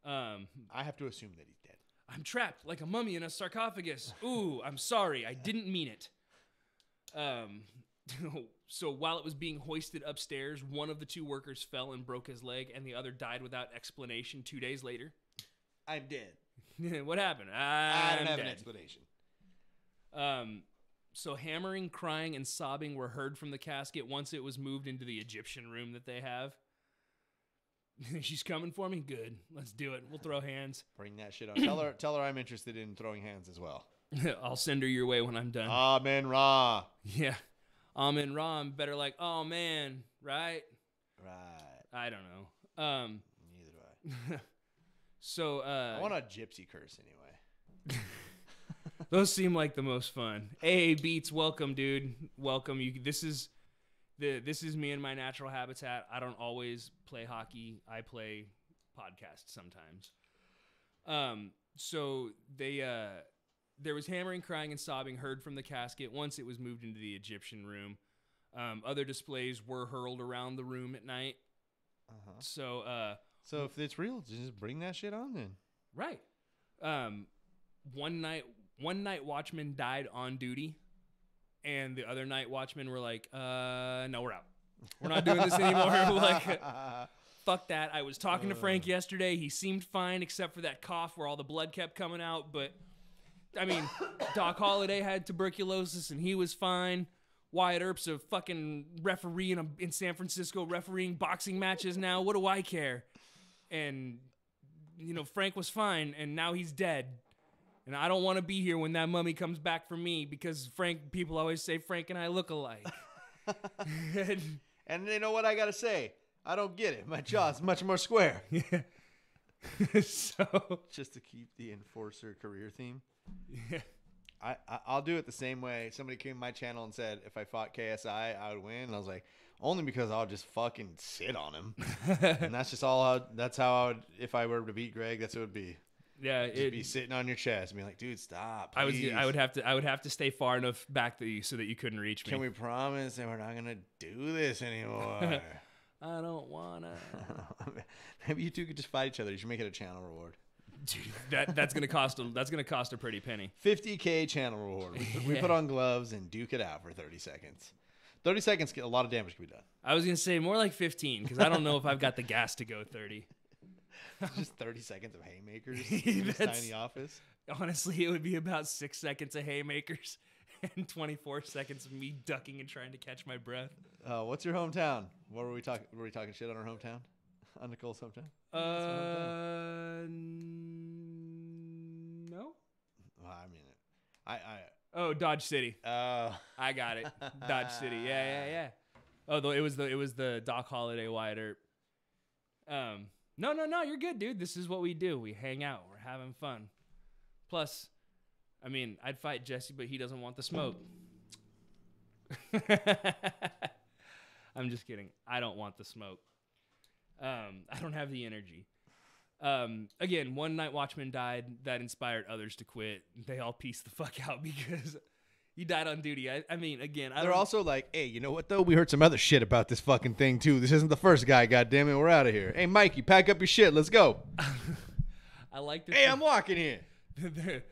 I have to assume that he's dead. I'm trapped like a mummy in a sarcophagus. Ooh, I'm sorry. I didn't mean it. So while it was being hoisted upstairs, one of the 2 workers fell and broke his leg, and the other died without explanation 2 days later. I'm dead. What happened? I don't have dead. an explanation. So hammering, crying, and sobbing were heard from the casket once it was moved into the Egyptian room that they have. She's coming for me? Good. Let's do it. We'll throw hands. Bring that shit on. Tell her I'm interested in throwing hands as well. I'll send her your way when I'm done. Amen Ra. Yeah. Amen Ra. I'm better like, oh man, right? Right. I don't know. Neither do I. So I want a gypsy curse anyway. Those seem like the most fun. Hey, Beats, welcome, dude. Welcome. This is me in my natural habitat. I don't always play hockey. I play podcasts sometimes. So there was hammering, crying, and sobbing heard from the casket once it was moved into the Egyptian room. Other displays were hurled around the room at night. So if it's real, just bring that shit on then. Right. One night watchman died on duty, and the other night watchmen were like, no, we're out. We're not doing this anymore. We're like, fuck that. I was talking to Frank yesterday. He seemed fine except for that cough where all the blood kept coming out. But, I mean, Doc Holliday had tuberculosis, and he was fine. Wyatt Earp's a fucking referee in San Francisco refereeing boxing matches now. What do I care? And, Frank was fine, and now he's dead. And I don't want to be here when that mummy comes back for me because people always say Frank and I look alike. And you know what I got to say? I don't get it. My jaw's much more square. Yeah. So just to keep the enforcer career theme. Yeah. I'll do it the same way. Somebody came to my channel and said if I fought KSI, I would win. And I was like, only because I'll just fucking sit on him. And that's just that's how I would, if I were to beat Greg, that's what it would be. Yeah, it'd be sitting on your chest and be like, dude, stop. Please. I would have to stay far enough back so that you couldn't reach me. Can we promise that we're not gonna do this anymore? I don't wanna. Maybe you two could just fight each other. You should make it a channel reward. Dude, that's gonna cost a pretty penny. 50K channel reward. We put on gloves and duke it out for 30 seconds. 30 seconds, a lot of damage can be done. I was gonna say more like 15 because I don't know if I've got the gas to go 30. Just 30 seconds of haymakers in this tiny office. Honestly, it would be about 6 seconds of haymakers and 24 seconds of me ducking and trying to catch my breath. What's your hometown? What were we talking? Were we talking shit on our hometown? On Nicole's hometown? No. Well, I mean, Oh, Dodge City. I got it. Dodge City. Yeah. Oh, it was the Doc Holliday Wyatt Earp. No, you're good, dude. This is what we do. We hang out. We're having fun. Plus, I mean, I'd fight Jesse, but he doesn't want the smoke. I'm just kidding. I don't want the smoke. I don't have the energy. Again, one night watchman died. That inspired others to quit. They all pieced the fuck out because he died on duty. I mean, again, they're also like, hey, you know what, though? We heard some other shit about this fucking thing, too. This isn't the first guy, goddammit. We're out of here. Hey, Mikey, pack up your shit. Let's go. I like to Hey, I'm walking here. They're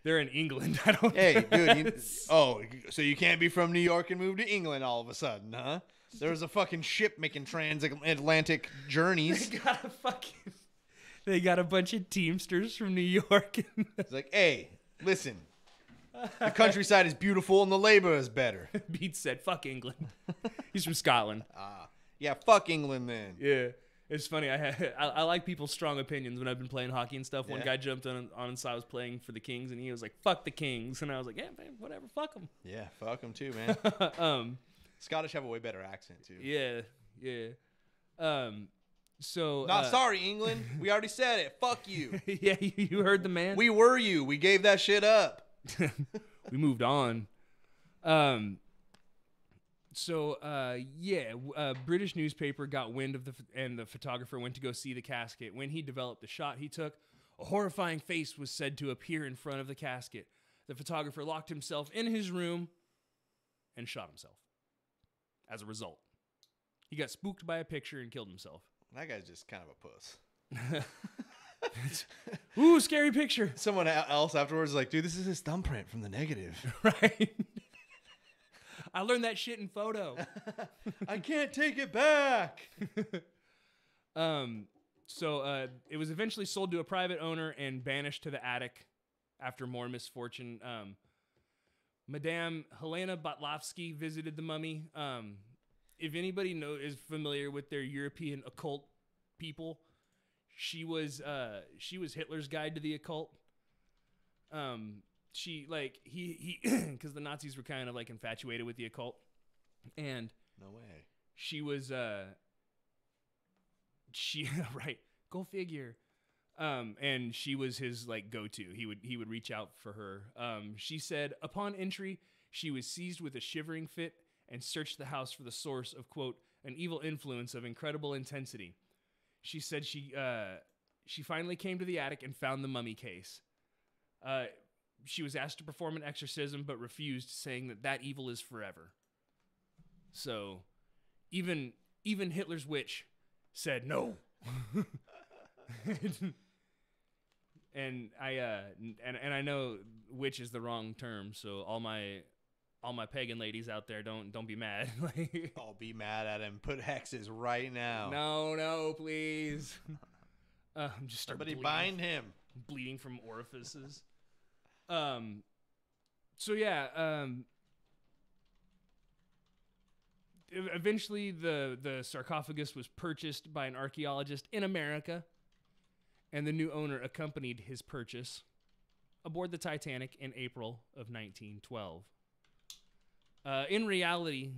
They're in England. I don't. Hey, dude. So you can't be from New York and move to England all of a sudden, huh? There was a fucking ship making transatlantic journeys. They got a bunch of Teamsters from New York. It's like, hey, listen. The countryside is beautiful and the labor is better. Beats said, fuck England. He's from Scotland. Yeah, fuck England then. Yeah. It's funny. I like people's strong opinions when I've been playing hockey and stuff. One guy jumped on and saw I was playing for the Kings, and he was like, fuck the Kings. And I was like, yeah, man, whatever. Fuck them. Yeah, fuck them too, man. Scottish have a way better accent, too. Yeah. Sorry, England. We already said it. Fuck you. Yeah, you heard the man. We were you. We gave that shit up. We moved on. British newspaper got wind of and the photographer went to go see the casket. When he developed the shot he took, a horrifying face was said to appear in front of the casket. The photographer locked himself in his room and shot himself. As a result, he got spooked by a picture and killed himself. That guy's just kind of a puss. Ooh, scary picture. Someone else afterwards is like, dude, this is his thumbprint from the negative. Right. I learned that shit in photo. I can't take it back. It was eventually sold to a private owner and banished to the attic after more misfortune. Madame Helena Botlovsky visited the mummy. If anybody is familiar with their European occult people, she was Hitler's guide to the occult. She because the Nazis were kind of like infatuated with the occult, and no way. She was right, go figure. And she was his like go-to. He would reach out for her. She said upon entry, she was seized with a shivering fit and searched the house for the source of, quote, an evil influence of incredible intensity. She said she finally came to the attic and found the mummy case. She was asked to perform an exorcism, but refused, saying that evil is forever. So, even Hitler's witch said no. And I know witch is the wrong term, so all my pagan ladies out there, don't be mad. I'll be mad at him. Put hexes right now. No, please. Just start Somebody bleeding, bind him. Bleeding from orifices. Eventually the sarcophagus was purchased by an archaeologist in America, and the new owner accompanied his purchase aboard the Titanic in April of 1912. In reality,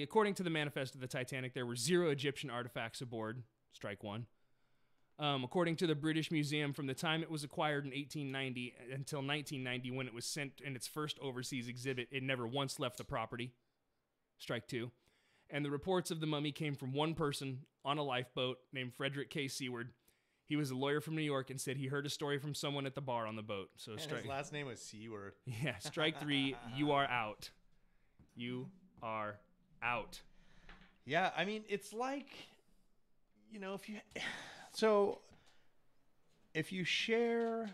according to the manifest of the Titanic, there were 0 Egyptian artifacts aboard. Strike one. According to the British Museum, from the time it was acquired in 1890 until 1990, when it was sent in its first overseas exhibit, it never once left the property. Strike two. And the reports of the mummy came from one person on a lifeboat named Frederick K. Seward. He was a lawyer from New York and said he heard a story from someone at the bar on the boat. So his last name was Seward. Yeah, strike three. You are out. You are out. Yeah, I mean, it's like, if you share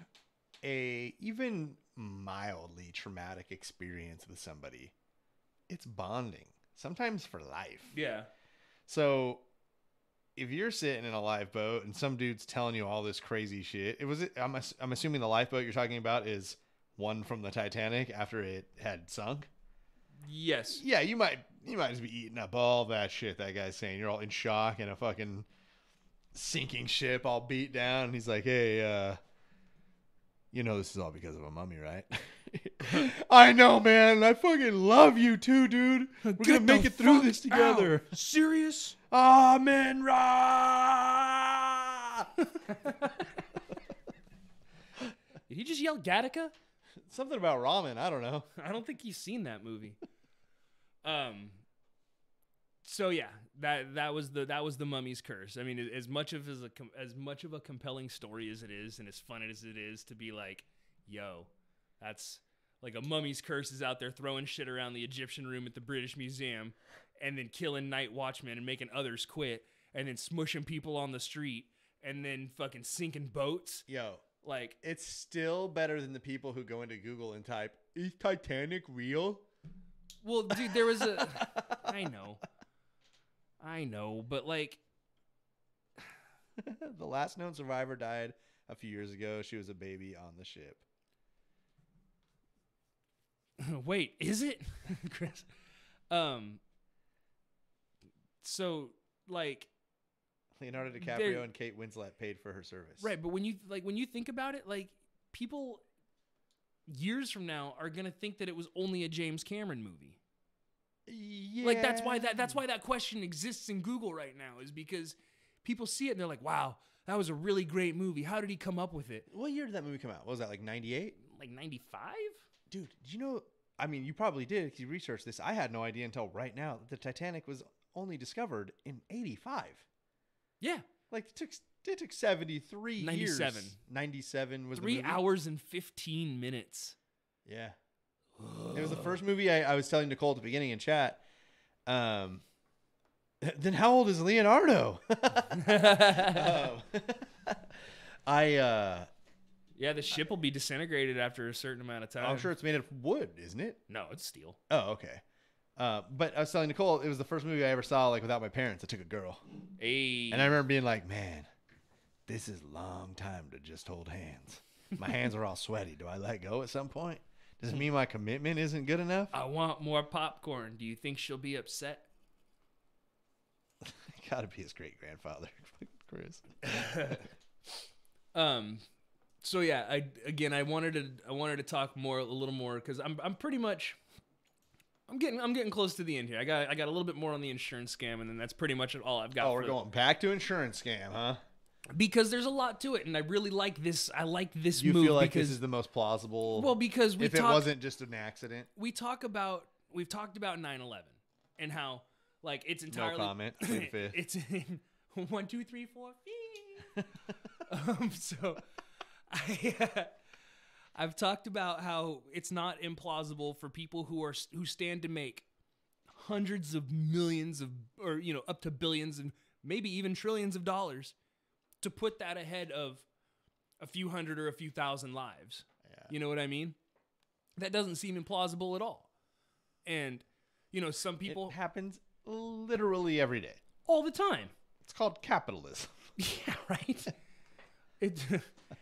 a even mildly traumatic experience with somebody, it's bonding, sometimes for life. Yeah. So if you're sitting in a lifeboat and some dude's telling you all this crazy shit, I'm assuming the lifeboat you're talking about is one from the Titanic after it had sunk. Yes. Yeah, you might just be eating up all that shit that guy's saying. You're all in shock in a fucking sinking ship, all beat down. And he's like, hey, this is all because of a mummy, right? I know, man. I fucking love you too, dude. We're going to make it through this together. Out. Serious? Amen. Ra! Did he just yell Gattaca? Something about ramen. I don't know. I don't think he's seen that movie. So yeah, that was the mummy's curse. I mean, as much of a compelling story as it is, and as fun as it is to be like, yo, that's like a mummy's curse is out there throwing shit around the Egyptian room at the British Museum, and then killing night watchmen and making others quit, and then smushing people on the street, and then fucking sinking boats. Yo, Like, It's still better than the people who go into Google and type, "Is Titanic real?" well, dude, there was a. I know, but like, The last known survivor died a few years ago. She was a baby on the ship. wait, is it, Chris? So like, Leonardo DiCaprio There- and Kate Winslet paid for her service. right? But when you think about it, like, people years from now are gonna think that it was only a James Cameron movie. Yeah. Like, that's why that question exists in Google right now, is because people see it and they're like, wow, that was a really great movie. How did he come up with it? What year did that movie come out? What was that, like 98? Like 95? Dude, did you know? I mean, you probably did because you researched this. I had no idea until right now that the Titanic was only discovered in 85. Yeah. Like, it took 73 97. years. 97 was 3 the movie? hours and 15 minutes. Yeah. It was the first movie I was telling Nicole at the beginning in chat. Then how old is Leonardo? Yeah, the ship will be disintegrated after a certain amount of time. I'm sure it's made of wood, isn't it? No, it's steel. Oh, okay. But I was telling Nicole, it was the first movie I ever saw like without my parents. I took a girl. Hey. And I remember being like, man, this is a long time to just hold hands. My hands are all sweaty. Do I let go at some point? Does it mean my commitment isn't good enough? I want more popcorn. Do you think she'll be upset? Gotta be his great grandfather, Chris. So yeah, I wanted to talk a little more because I'm pretty much I'm getting close to the end here. I got a little bit more on the insurance scam, and then that's pretty much all I've got. Oh, we're going back to insurance scam, huh? Because there's a lot to it, and I really like this. I like this You move feel like because this is the most plausible. well, because if it wasn't just an accident. we've talked about 9/11 and how like it's entirely No comment. Plead the fifth. It's in 1, 2, 3, 4. So I've talked about how it's not implausible for people who stand to make hundreds of millions of, or up to billions and maybe even trillions of dollars, to put that ahead of a few hundred or a few thousand lives. Yeah. You know what I mean? That doesn't seem implausible at all. And some people It happens literally every day. all the time. It's called capitalism. Yeah, right.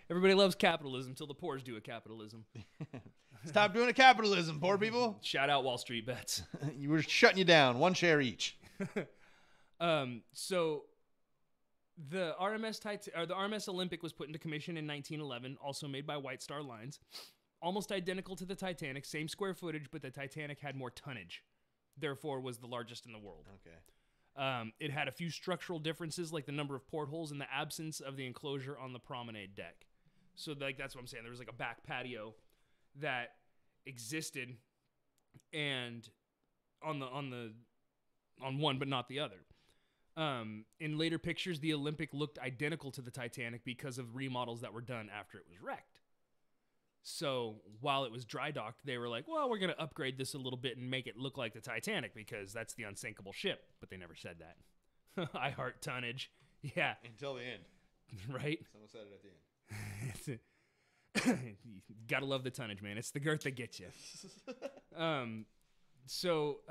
Everybody loves capitalism till the poors do a capitalism. Stop doing a capitalism, poor people. Shout out Wall Street bets. You were shutting you down. One share each. So the RMS Olympic was put into commission in 1911, also made by White Star Lines. Almost identical to the Titanic, same square footage, but the Titanic had more tonnage, therefore was the largest in the world. Okay. It had a few structural differences, like the number of portholes and the absence of the enclosure on the promenade deck. So that's what I'm saying. There was like a back patio that existed, and on one but not the other. In later pictures, the Olympic looked identical to the Titanic because of remodels that were done after it was wrecked. So while it was dry docked, they were like, well, we're going to upgrade this a little bit and make it look like the Titanic because that's the unsinkable ship. But they never said that. I heart tonnage. Yeah. Until the end. Right? Someone said it at the end. Gotta love the tonnage, man. It's the girth that gets you. So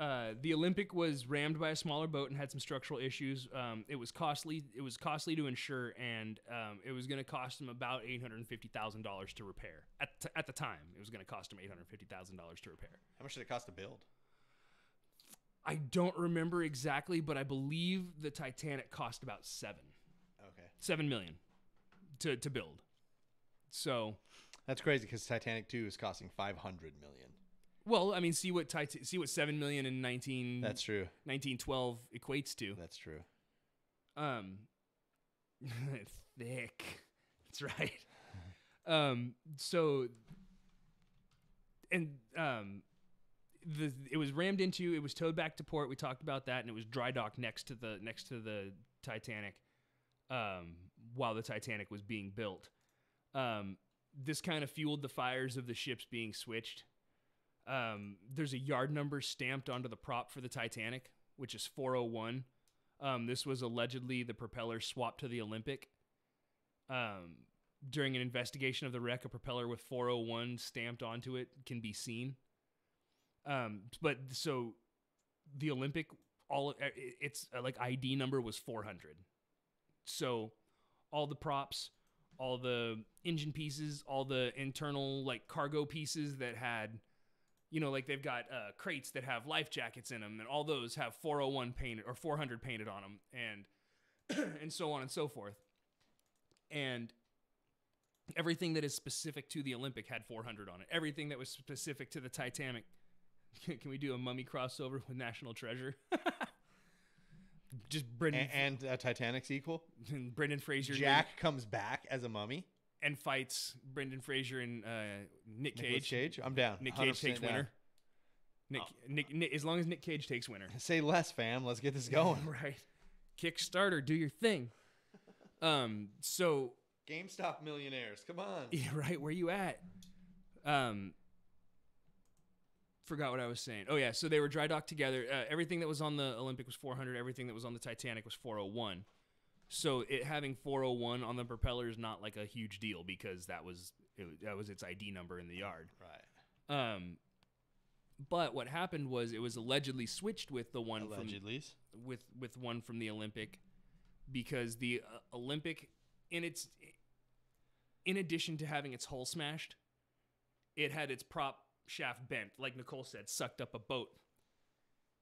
the Olympic was rammed by a smaller boat and had some structural issues. It was costly. It was costly to insure, and it was going to cost them about $850,000 to repair. At the time, it was going to cost them $850,000 to repair. How much did it cost to build? I don't remember exactly, but I believe the Titanic cost about $7 million to build. So That's crazy because Titanic 2 is costing $500 million. well, I mean, see what $7 million in That's true. 1912 equates to. That's true. Thick. That's right. It was rammed into. It was towed back to port. We talked about that, and it was dry docked next to the Titanic, while the Titanic was being built. This kind of fueled the fires of the ships being switched. There's a yard number stamped onto the prop for the Titanic, which is 401. This was allegedly the propeller swapped to the Olympic. during an investigation of the wreck, a propeller with 401 stamped onto it can be seen. But so the Olympic, its like ID number was 400. So all the props, all the engine pieces, all the internal like cargo pieces that had, you know, like they've got crates that have life jackets in them, and all those have 401 painted or 400 painted on them, and so on and so forth. And everything that is specific to the Olympic had 400 on it. Everything that was specific to the Titanic. Can we do a mummy crossover with National Treasure? Just Brendan and Titanic's equal. Brendan Fraser. Jack comes back as a mummy and fights Brendan Fraser and Nick Cage. Nicolas Cage. I'm down. Nick Cage takes down. winner. Nick, as long as Nick Cage takes winner. Say less, fam. Let's get this going. Right. Kickstarter, do your thing. So GameStop millionaires, come on. Yeah, right. Where you at? Forgot what I was saying. Oh yeah, so they were dry docked together. Everything that was on the Olympic was 400. Everything that was on the Titanic was 401. So it having 401 on the propeller is not like a huge deal because that was its ID number in the yard. Right. But what happened was it was allegedly switched with the one with one from the Olympic, because the Olympic in addition to having its hull smashed, it had its prop shaft bent, like Nicole said, sucked up a boat,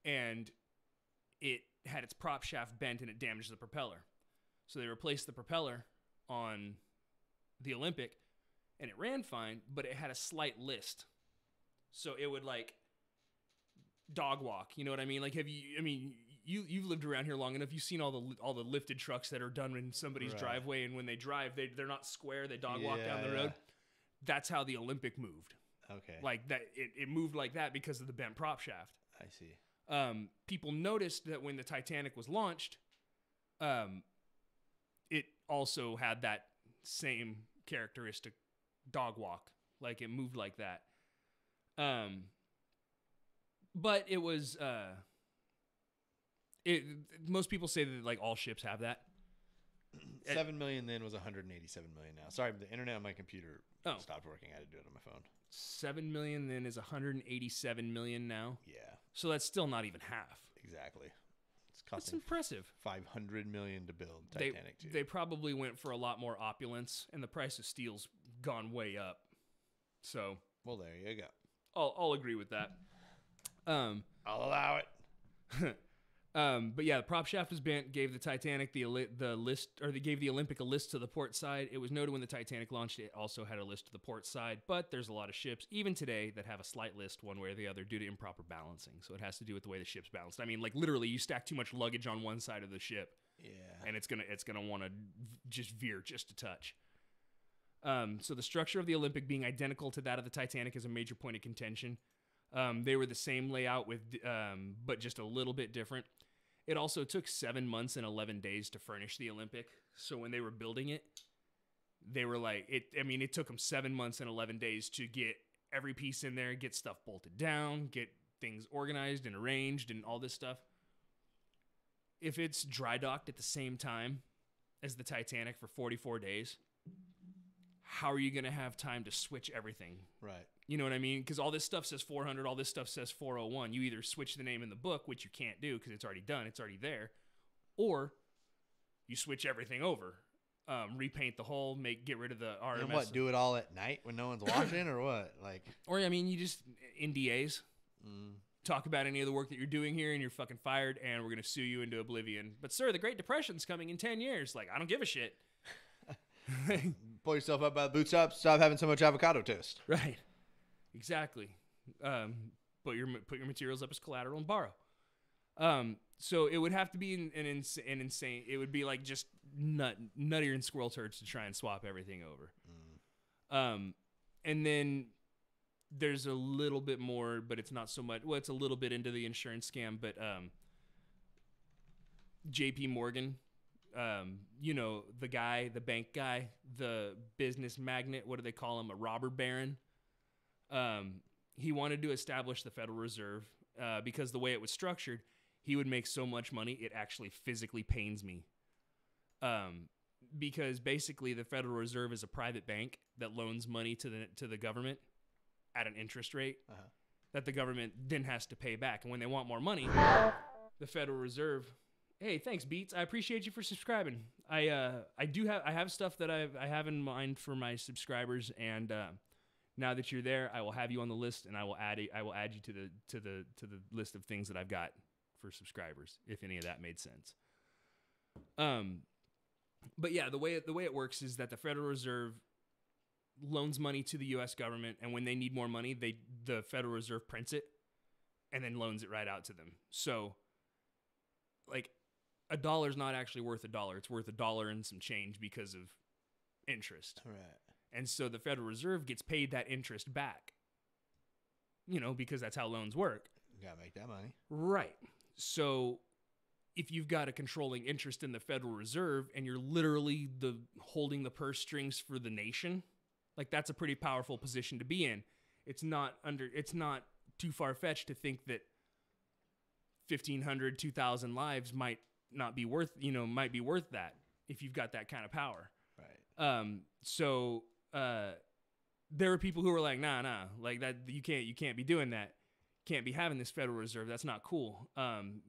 and it had its prop shaft bent and it damaged the propeller. So they replaced the propeller on the Olympic, and it ran fine, but it had a slight list. So it would like dog walk, you know what I mean? Like, you've lived around here long enough. You've seen all the lifted trucks that are done in somebody's driveway, and when they drive, they're not square. They dog walk down the road. That's how the Olympic moved. Okay. Like that, it moved like that because of the bent prop shaft. I see. People noticed that when the Titanic was launched, it also had that same characteristic dog walk. Like it moved like that. But it was, most people say that like all ships have that. 7 million then was 187 million now. Sorry, the internet on my computer stopped working. I had to do it on my phone. 7 million then is 187 million now. Yeah. So that's still not even half. Exactly. It's That's costing impressive. 500 million to build Titanic too. They probably went for a lot more opulence, and the price of steel's gone way up. So, well, there you go. I'll agree with that. I'll allow it. But yeah, the prop shaft was bent, gave the Titanic the list, or they gave the Olympic a list to the port side. It was noted when the Titanic launched, it also had a list to the port side, but there's a lot of ships, even today, that have a slight list one way or the other due to improper balancing. So it has to do with the way the ship's balanced. I mean, like literally, you stack too much luggage on one side of the ship, and it's gonna want to just veer just a touch. So the structure of the Olympic being identical to that of the Titanic is a major point of contention. They were the same layout but just a little bit different. It also took 7 months and 11 days to furnish the Olympic. So when they were building it, they were like, it took them 7 months and 11 days to get every piece in there, get stuff bolted down, get things organized and arranged and all this stuff. If it's dry docked at the same time as the Titanic for 44 days, how are you going to have time to switch everything? Right. You know what I mean? Because all this stuff says 400, all this stuff says 401. You either switch the name in the book, which you can't do because it's already done, it's already there, or you switch everything over, repaint the hull, get rid of the RMS. And what? Do it all at night when no one's watching, or what? Like, or you just NDAs. Talk about any of the work that you're doing here, and you're fucking fired, and we're gonna sue you into oblivion. But sir, the Great Depression's coming in 10 years. Like, I don't give a shit. Pull yourself up by the bootstraps. Stop having so much avocado toast. Right. Exactly. Put your materials up as collateral and borrow. So it would have to be an insane. It would be like just nuttier than squirrel turds to try and swap everything over. And then there's a little bit more, but it's not so much. Well, it's a little bit into the insurance scam, but J.P. Morgan. The bank guy, the business magnate, what do they call him? A robber baron. He wanted to establish the Federal Reserve because the way it was structured, he would make so much money, it actually physically pains me. because basically the Federal Reserve is a private bank that loans money to the government at an interest rate that the government then has to pay back. And when they want more money, the Federal Reserve, hey, thanks Beats, I appreciate you for subscribing. I have stuff that I have in mind for my subscribers, and now that you're there, I will have you on the list, and I will add you to the list of things that I've got for subscribers, if any of that made sense. But yeah, the way it works is that the Federal Reserve loans money to the U.S. government, and when they need more money, the Federal Reserve prints it and then loans it right out to them. So, like, $1 is not actually worth $1. It's worth $1 and some change because of interest. Right. And so the Federal Reserve gets paid that interest back, because that's how loans work. You gotta make that money. Right. So if you've got a controlling interest in the Federal Reserve and you're literally holding the purse strings for the nation, like, that's a pretty powerful position to be in. It's not too far-fetched to think that 1,500, 2,000 lives might be worth that if you've got that kind of power. Right. So there were people who were like, nah, like that, you can't be doing that. Can't be having this Federal Reserve. That's not cool.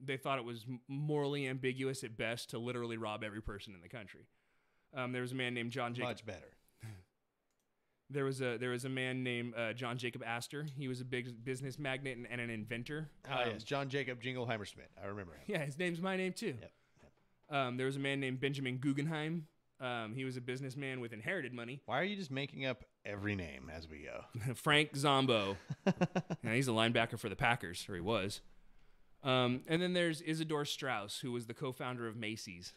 They thought it was morally ambiguous at best to literally rob every person in the country. There was a man named John Jacob. Much better. There was a man named John Jacob Astor. He was a big business magnate and an inventor. Oh, yes. John Jacob Jingleheimer Smith. I remember him. Yeah, his name's my name too. Yep. There was a man named Benjamin Guggenheim. He was a businessman with inherited money. Why are you just making up every name as we go? Frank Zombo. Yeah, he's a linebacker for the Packers, or he was. And then there's Isidore Straus, who was the co-founder of Macy's.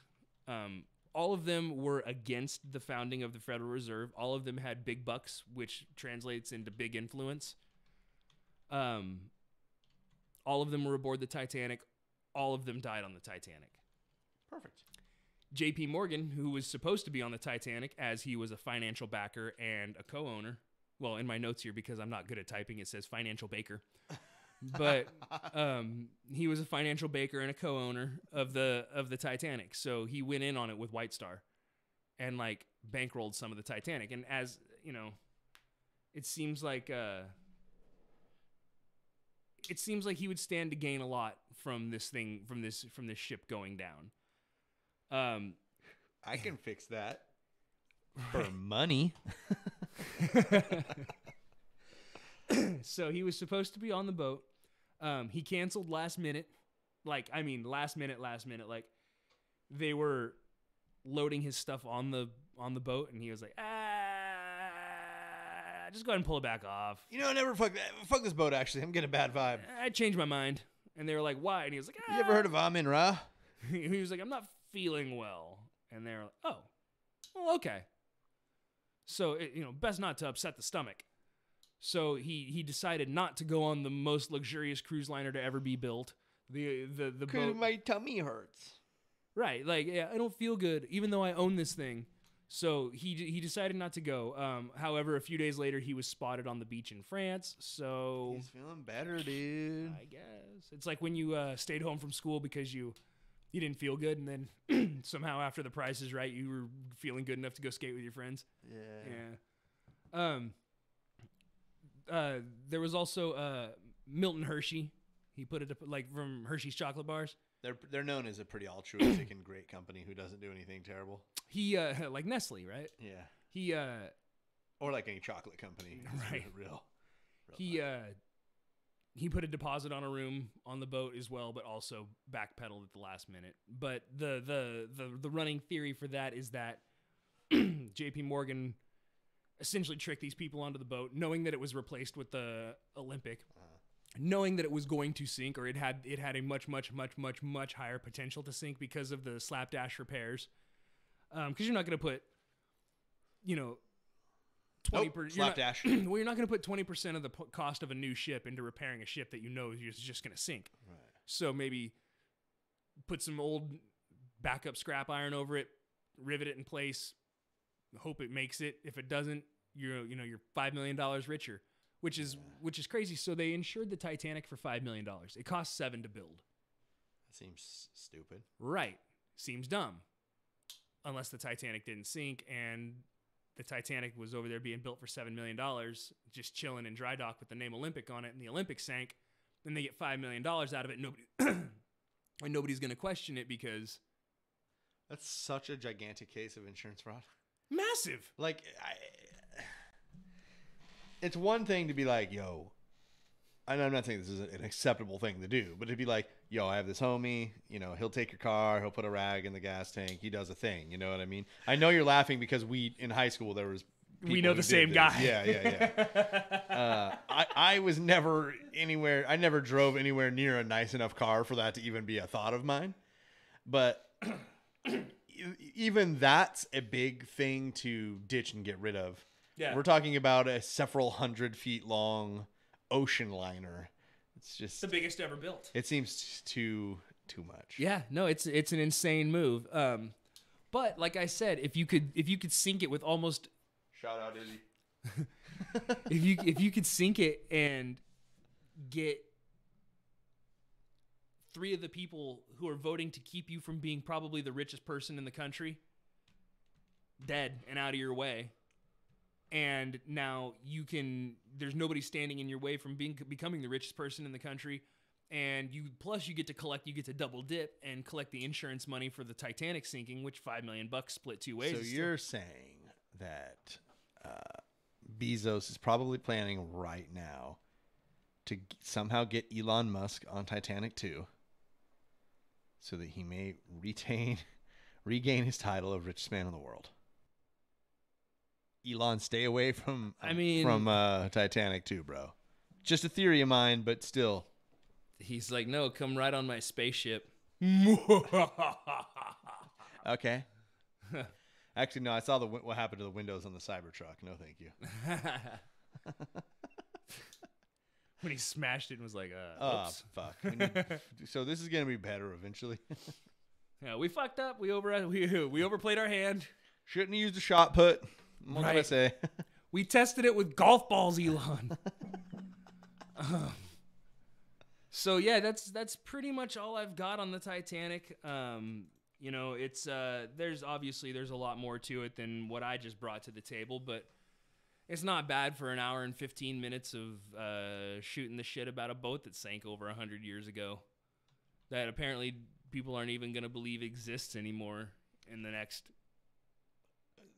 All of them were against the founding of the Federal Reserve. All of them had big bucks, which translates into big influence. All of them were aboard the Titanic. All of them died on the Titanic. Perfect. J.P. Morgan, who was supposed to be on the Titanic as he was a financial backer and a co-owner. Well, in my notes here, because I'm not good at typing, it says financial baker. But he was a financial baker and a co-owner of the Titanic. So he went in on it with White Star and like bankrolled some of the Titanic. And as you know, it seems like he would stand to gain a lot from this ship going down. I can fix that for money. So he was supposed to be on the boat. He canceled last minute. Like they were loading his stuff on the boat, and he was like, just go ahead and pull it back off. Never fuck this boat, actually. I'm getting a bad vibe. I changed my mind. And they were like, why? And he was like, You ever heard of Amin Ra? He was like, I'm not feeling well. And they're like, oh, well, okay. So, best not to upset the stomach. So he decided not to go on the most luxurious cruise liner to ever be built. The boat, my tummy hurts. Right, like, yeah, I don't feel good, even though I own this thing. So he decided not to go. However, a few days later, he was spotted on the beach in France. So he's feeling better, dude. I guess it's like when you stayed home from school because you didn't feel good, and then somehow after The Price is Right, you were feeling good enough to go skate with your friends. Yeah. There was also Milton Hershey. He put it like from Hershey's chocolate bars. They're known as a pretty altruistic and great company who doesn't do anything terrible. He like Nestle, right? Yeah. He or like any chocolate company, right? Real he put a deposit on a room on the boat as well, but also backpedaled at the last minute. But the running theory for that is that J.P. Morgan essentially tricked these people onto the boat, knowing that it was replaced with the Olympic, knowing that it was going to sink, or it had a much higher potential to sink because of the slapdash repairs. Because you're not going to put, 20%. Slapdash. Well, you're not going to put 20% of the cost of a new ship into repairing a ship that you know is just going to sink. Right. So maybe put some old backup scrap iron over it, rivet it in place, hope it makes it. If it doesn't, you're $5 million richer, which is crazy. So they insured the Titanic for $5 million. It cost $7 to build. That seems stupid. Right. Seems dumb. unless the Titanic didn't sink, and the Titanic was over there being built for $7 million, just chilling in dry dock with the name Olympic on it, and the Olympic sank, then they get $5 million out of it. Nobody, and nobody's going to question it because that's such a gigantic case of insurance fraud. Massive. Like, it's one thing to be like, yo, and I'm not saying this is an acceptable thing to do, but it'd be like, yo, I have this homie, you know, he'll take your car, he'll put a rag in the gas tank, he does a thing, you know what I mean? I know you're laughing because in high school, there was we know the same guy. Yeah. I was never anywhere, I never drove anywhere near a nice enough car for that to even be a thought of mine. But even that's a big thing to ditch and get rid of. Yeah. We're talking about a several 100 feet long ocean liner. It's just the biggest ever built. It seems too much. Yeah, no, it's an insane move. But like I said, if you could sink it with almost shout out Izzy. if you could sink it and get 3 of the people who are voting to keep you from being probably the richest person in the country dead and out of your way, and now there's nobody standing in your way from becoming the richest person in the country, and you get to double dip and collect the insurance money for the Titanic sinking, which $5 million split 2 ways. So you're saying that Bezos is probably planning right now to somehow get Elon Musk on Titanic 2 so that he may regain his title of richest man in the world. Elon, stay away from Titanic 2, bro. Just a theory of mine, but still. He's like, no, come right on my spaceship. Okay. Actually, no, I saw what happened to the windows on the Cybertruck. No, thank you. When he smashed it and was like, oops. Fuck. So this is going to be better eventually. Yeah, we fucked up. We overplayed our hand. Shouldn't have used a shot put. What can I say? We tested it with golf balls, Elon. So yeah, that's pretty much all I've got on the Titanic. You know, it's there's a lot more to it than what I just brought to the table, but it's not bad for an hour and 15 minutes of shooting the shit about a boat that sank over 100 years ago that apparently people aren't even going to believe exists anymore in the next.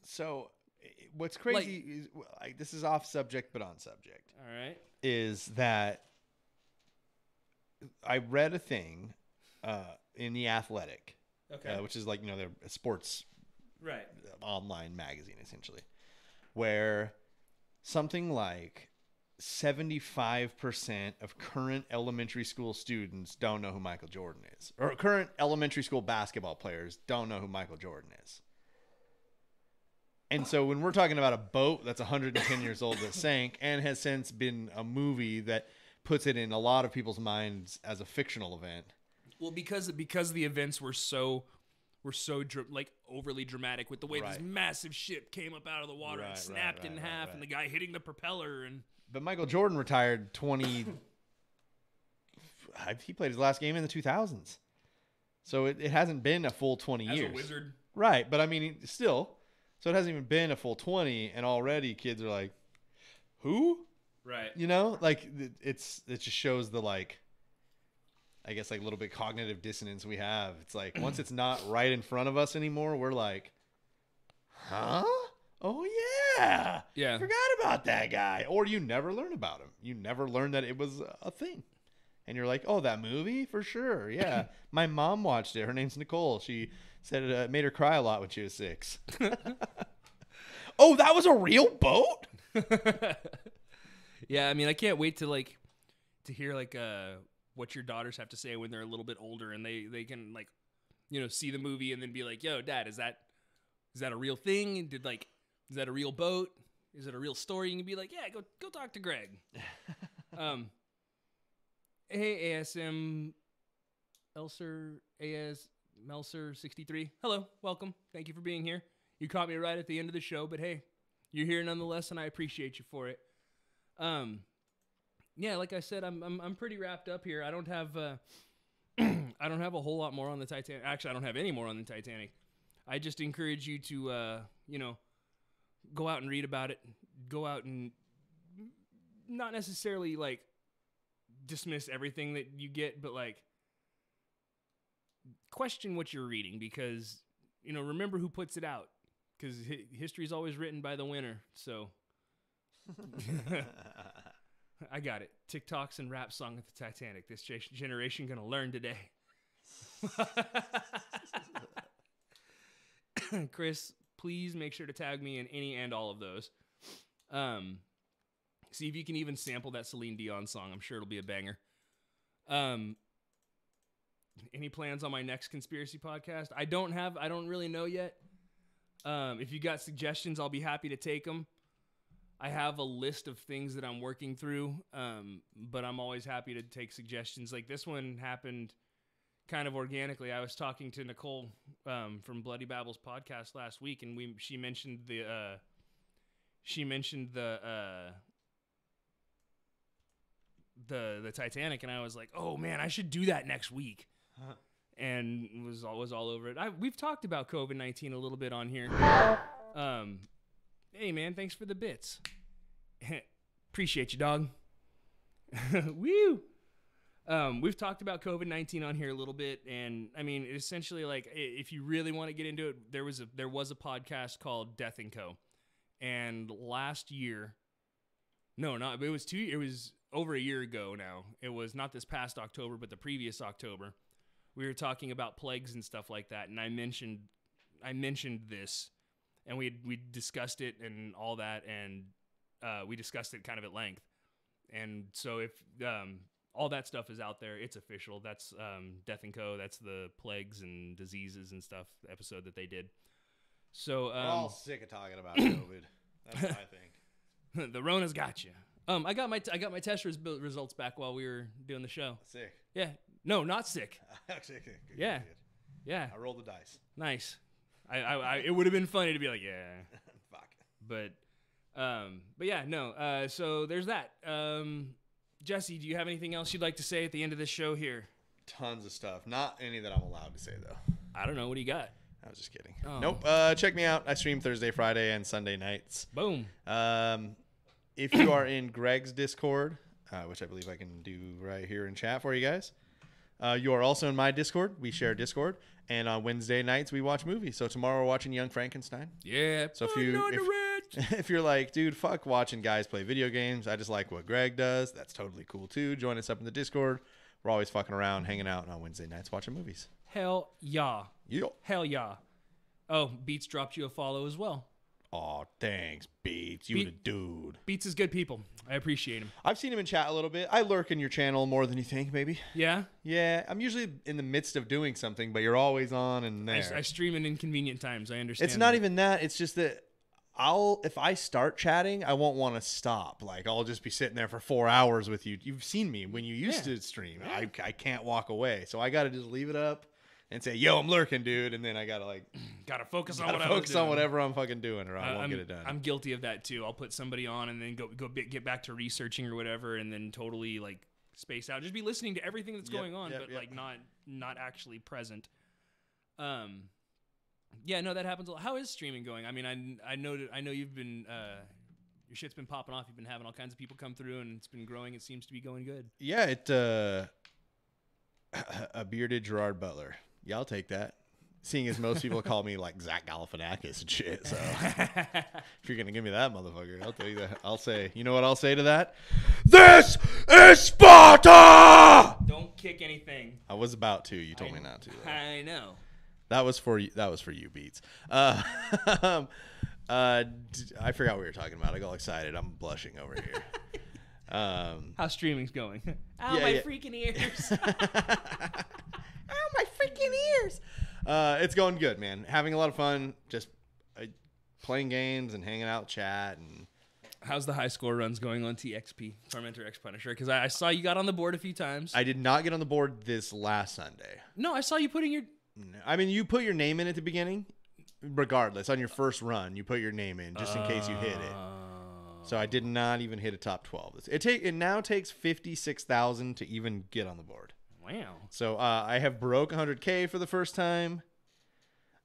So what's crazy is, this is off subject but on subject. All right. Is that I read a thing in The Athletic, which is like, you know, they're a sports online magazine essentially, where something like 75% of current elementary school students don't know who Michael Jordan is, or current elementary school basketball players don't know who Michael Jordan is. And so when we're talking about a boat that's 110 years old that sank and has since been a movie that puts it in a lot of people's minds as a fictional event. Well, because the events were so like overly dramatic with the way this massive ship came up out of the water and snapped in half, and the guy hitting the propeller. But Michael Jordan retired he played his last game in the 2000s. So it hasn't been a full 20 years. As a wizard. Right, but I mean, still. So it hasn't even been a full 20, and already kids are like, who? Right. You know, like it just shows the, like, I guess, like, a little bit cognitive dissonance we have. It's like once it's not right in front of us anymore, we're like, huh? Oh yeah. Yeah. Forgot about that guy. Or you never learn about him. You never learn that it was a thing. And you're like, oh, that movie? For sure. Yeah. My mom watched it. Her name's Nicole. She said it made her cry a lot when she was 6. Oh, that was a real boat? Yeah, I mean, I can't wait to hear what your daughters have to say when they're a little bit older and they can, like, you know, see the movie and then be like, yo, Dad, is that a real thing? Is that a real boat? Is it a real story? You can be like, yeah, go talk to Greg. Hey, ASM Melser 63. Hello, welcome. Thank you for being here. You caught me right at the end of the show, but hey, you're here nonetheless, and I appreciate you for it. Yeah, like I said, I'm pretty wrapped up here. I don't have a whole lot more on the Titanic. Actually, I don't have any more on the Titanic. I just encourage you to, go out and read about it. Go out and not necessarily like dismiss everything that you get, but like question what you're reading, because remember who puts it out, because history is always written by the winner. So I got it. TikToks and rap song at the Titanic. This generation gonna learn today. Chris, please make sure to tag me in any and all of those. See if you can even sample that Celine Dion song. I'm sure it'll be a banger. Any plans on my next conspiracy podcast? I don't really know yet. If you got suggestions, I'll be happy to take them. I have a list of things that I'm working through, but I'm always happy to take suggestions. Like this one happened kind of organically. I was talking to Nicole from Bloody Babbles podcast last week, and she mentioned the Titanic, and I was like, oh man, I should do that next week. And was all over it. We've talked about COVID-19 a little bit on here. Hey man, thanks for the bits. Appreciate you, dog. Woo! We've talked about COVID-19 on here a little bit, and I mean, essentially, like, if you really want to get into it, there was a podcast called Death and Co. And last year, it was over a year ago now. It was not this past October, but the previous October. We were talking about plagues and stuff like that, and I mentioned this, and we discussed it and all that, and we discussed it kind of at length. And so if all that stuff is out there, it's official. That's Death and Co. That's the plagues and diseases and stuff episode that they did. So we're all sick of talking about COVID. That's what I think. The Rona's got you. I got my test results back while we were doing the show. Sick. Yeah. No, not sick. Actually, yeah. Yeah. I rolled the dice. Nice. I it would have been funny to be like, yeah. Fuck. But yeah, no. So there's that. Jesse, do you have anything else you'd like to say at the end of this show here? Tons of stuff. Not any that I'm allowed to say though. I don't know. What do you got? I was just kidding. Oh. Nope. Check me out. I stream Thursday, Friday, and Sunday nights. Boom. If you are in Greg's Discord, which I believe I can do right here in chat for you guys, you are also in my Discord. We share Discord, and on Wednesday nights we watch movies. So tomorrow we're watching Young Frankenstein. Yeah. So if you're like, dude, fuck watching guys play video games, I just like what Greg does, that's totally cool too. Join us up in the Discord. We're always fucking around, hanging out, and on Wednesday nights watching movies. Hell yeah. Yeah. Hell yeah. Oh, Beats dropped you a follow as well. Oh, thanks, Beats. You the dude. Beats is good people. I appreciate him. I've seen him in chat a little bit. I lurk in your channel more than you think, maybe. Yeah? Yeah. I'm usually in the midst of doing something, but you're always on and there. I stream in inconvenient times. I understand. It's not even that. It's just that if I start chatting, I won't want to stop. Like, I'll just be sitting there for 4 hours with you. You've seen me when you used to stream. Yeah. I can't walk away. So I got to just leave it up and say, yo, I'm lurking, dude. And then I got to focus on whatever I'm fucking doing, or I won't get it done. I'm guilty of that too. I'll put somebody on and then get back to researching or whatever, and then totally like space out. Just be listening to everything that's going on, but like not actually present. Yeah, no, that happens a lot. How is streaming going? I mean, I know you've been your shit's been popping off. You've been having all kinds of people come through, and it's been growing. It seems to be going good. Yeah, a bearded Gerard Butler. Yeah, I'll take that. Seeing as most people call me like Zach Galifianakis and shit, so if you're gonna give me that motherfucker, I'll tell you that. I'll say, you know what I'll say to that? This is Sparta! Don't kick anything. I was about to. You told me not to. Though. I know. That was for you. That was for you, Beats. I forgot what we were talking about. I got excited. I'm blushing over here. How's streaming's going? Ow, my freaking ears. Ow, my freaking ears. It's going good, man. Having a lot of fun. Just playing games and hanging out, chat. And how's the high score runs going on TXP, Tormentor X Punisher? Because I saw you got on the board a few times. I did not get on the board this last Sunday. No, I saw you putting your... I mean, you put your name in at the beginning. Regardless, on your first run, you put your name in just in case you hit it. So I did not even hit a top 12. It now takes 56,000 to even get on the board. Wow. So I have broke 100K for the first time.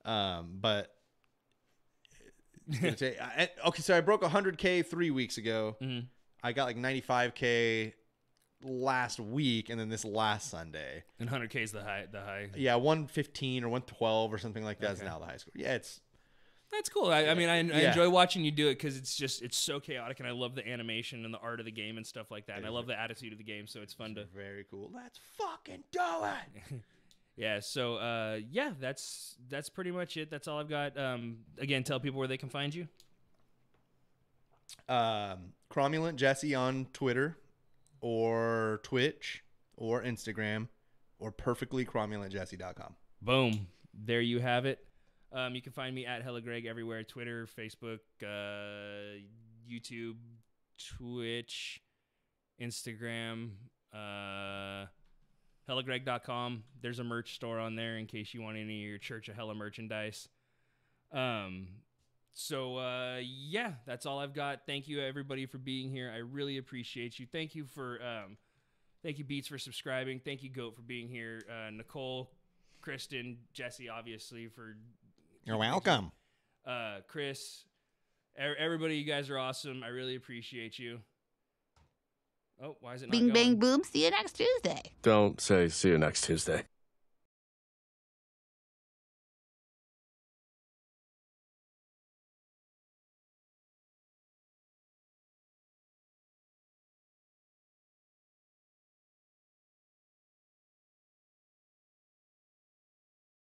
But it's gonna take, okay, so I broke 100K 3 weeks ago. Mm-hmm. I got like 95K last week, and then this last Sunday. And 100K is the high. Yeah, 115 or 112 or something like that is now the high score. Yeah, that's cool. I mean, I enjoy watching you do it because it's so chaotic, and I love the animation and the art of the game and stuff like that. And I love the attitude of the game, so it's fun to. Very cool. Let's fucking do it. Yeah. So yeah, that's pretty much it. That's all I've got. Again, tell people where they can find you. Cromulent Jesse on Twitter, or Twitch, or Instagram, or perfectlycromulentjesse.com. Boom. There you have it. You can find me at hellagregLIVE everywhere: Twitter, Facebook, YouTube, Twitch, Instagram, hellagregLIVE.com. There's a merch store on there in case you want any of your Church of Hella merchandise. So yeah, that's all I've got. Thank you everybody for being here. I really appreciate you. Thank you Beats for subscribing. Thank you Goat for being here. Nicole, Kristen, Jesse, obviously for. You're welcome. Chris, everybody, you guys are awesome. I really appreciate you. Oh, why is it not Bing, going? bang, boom. See you next Tuesday. Don't say see you next Tuesday.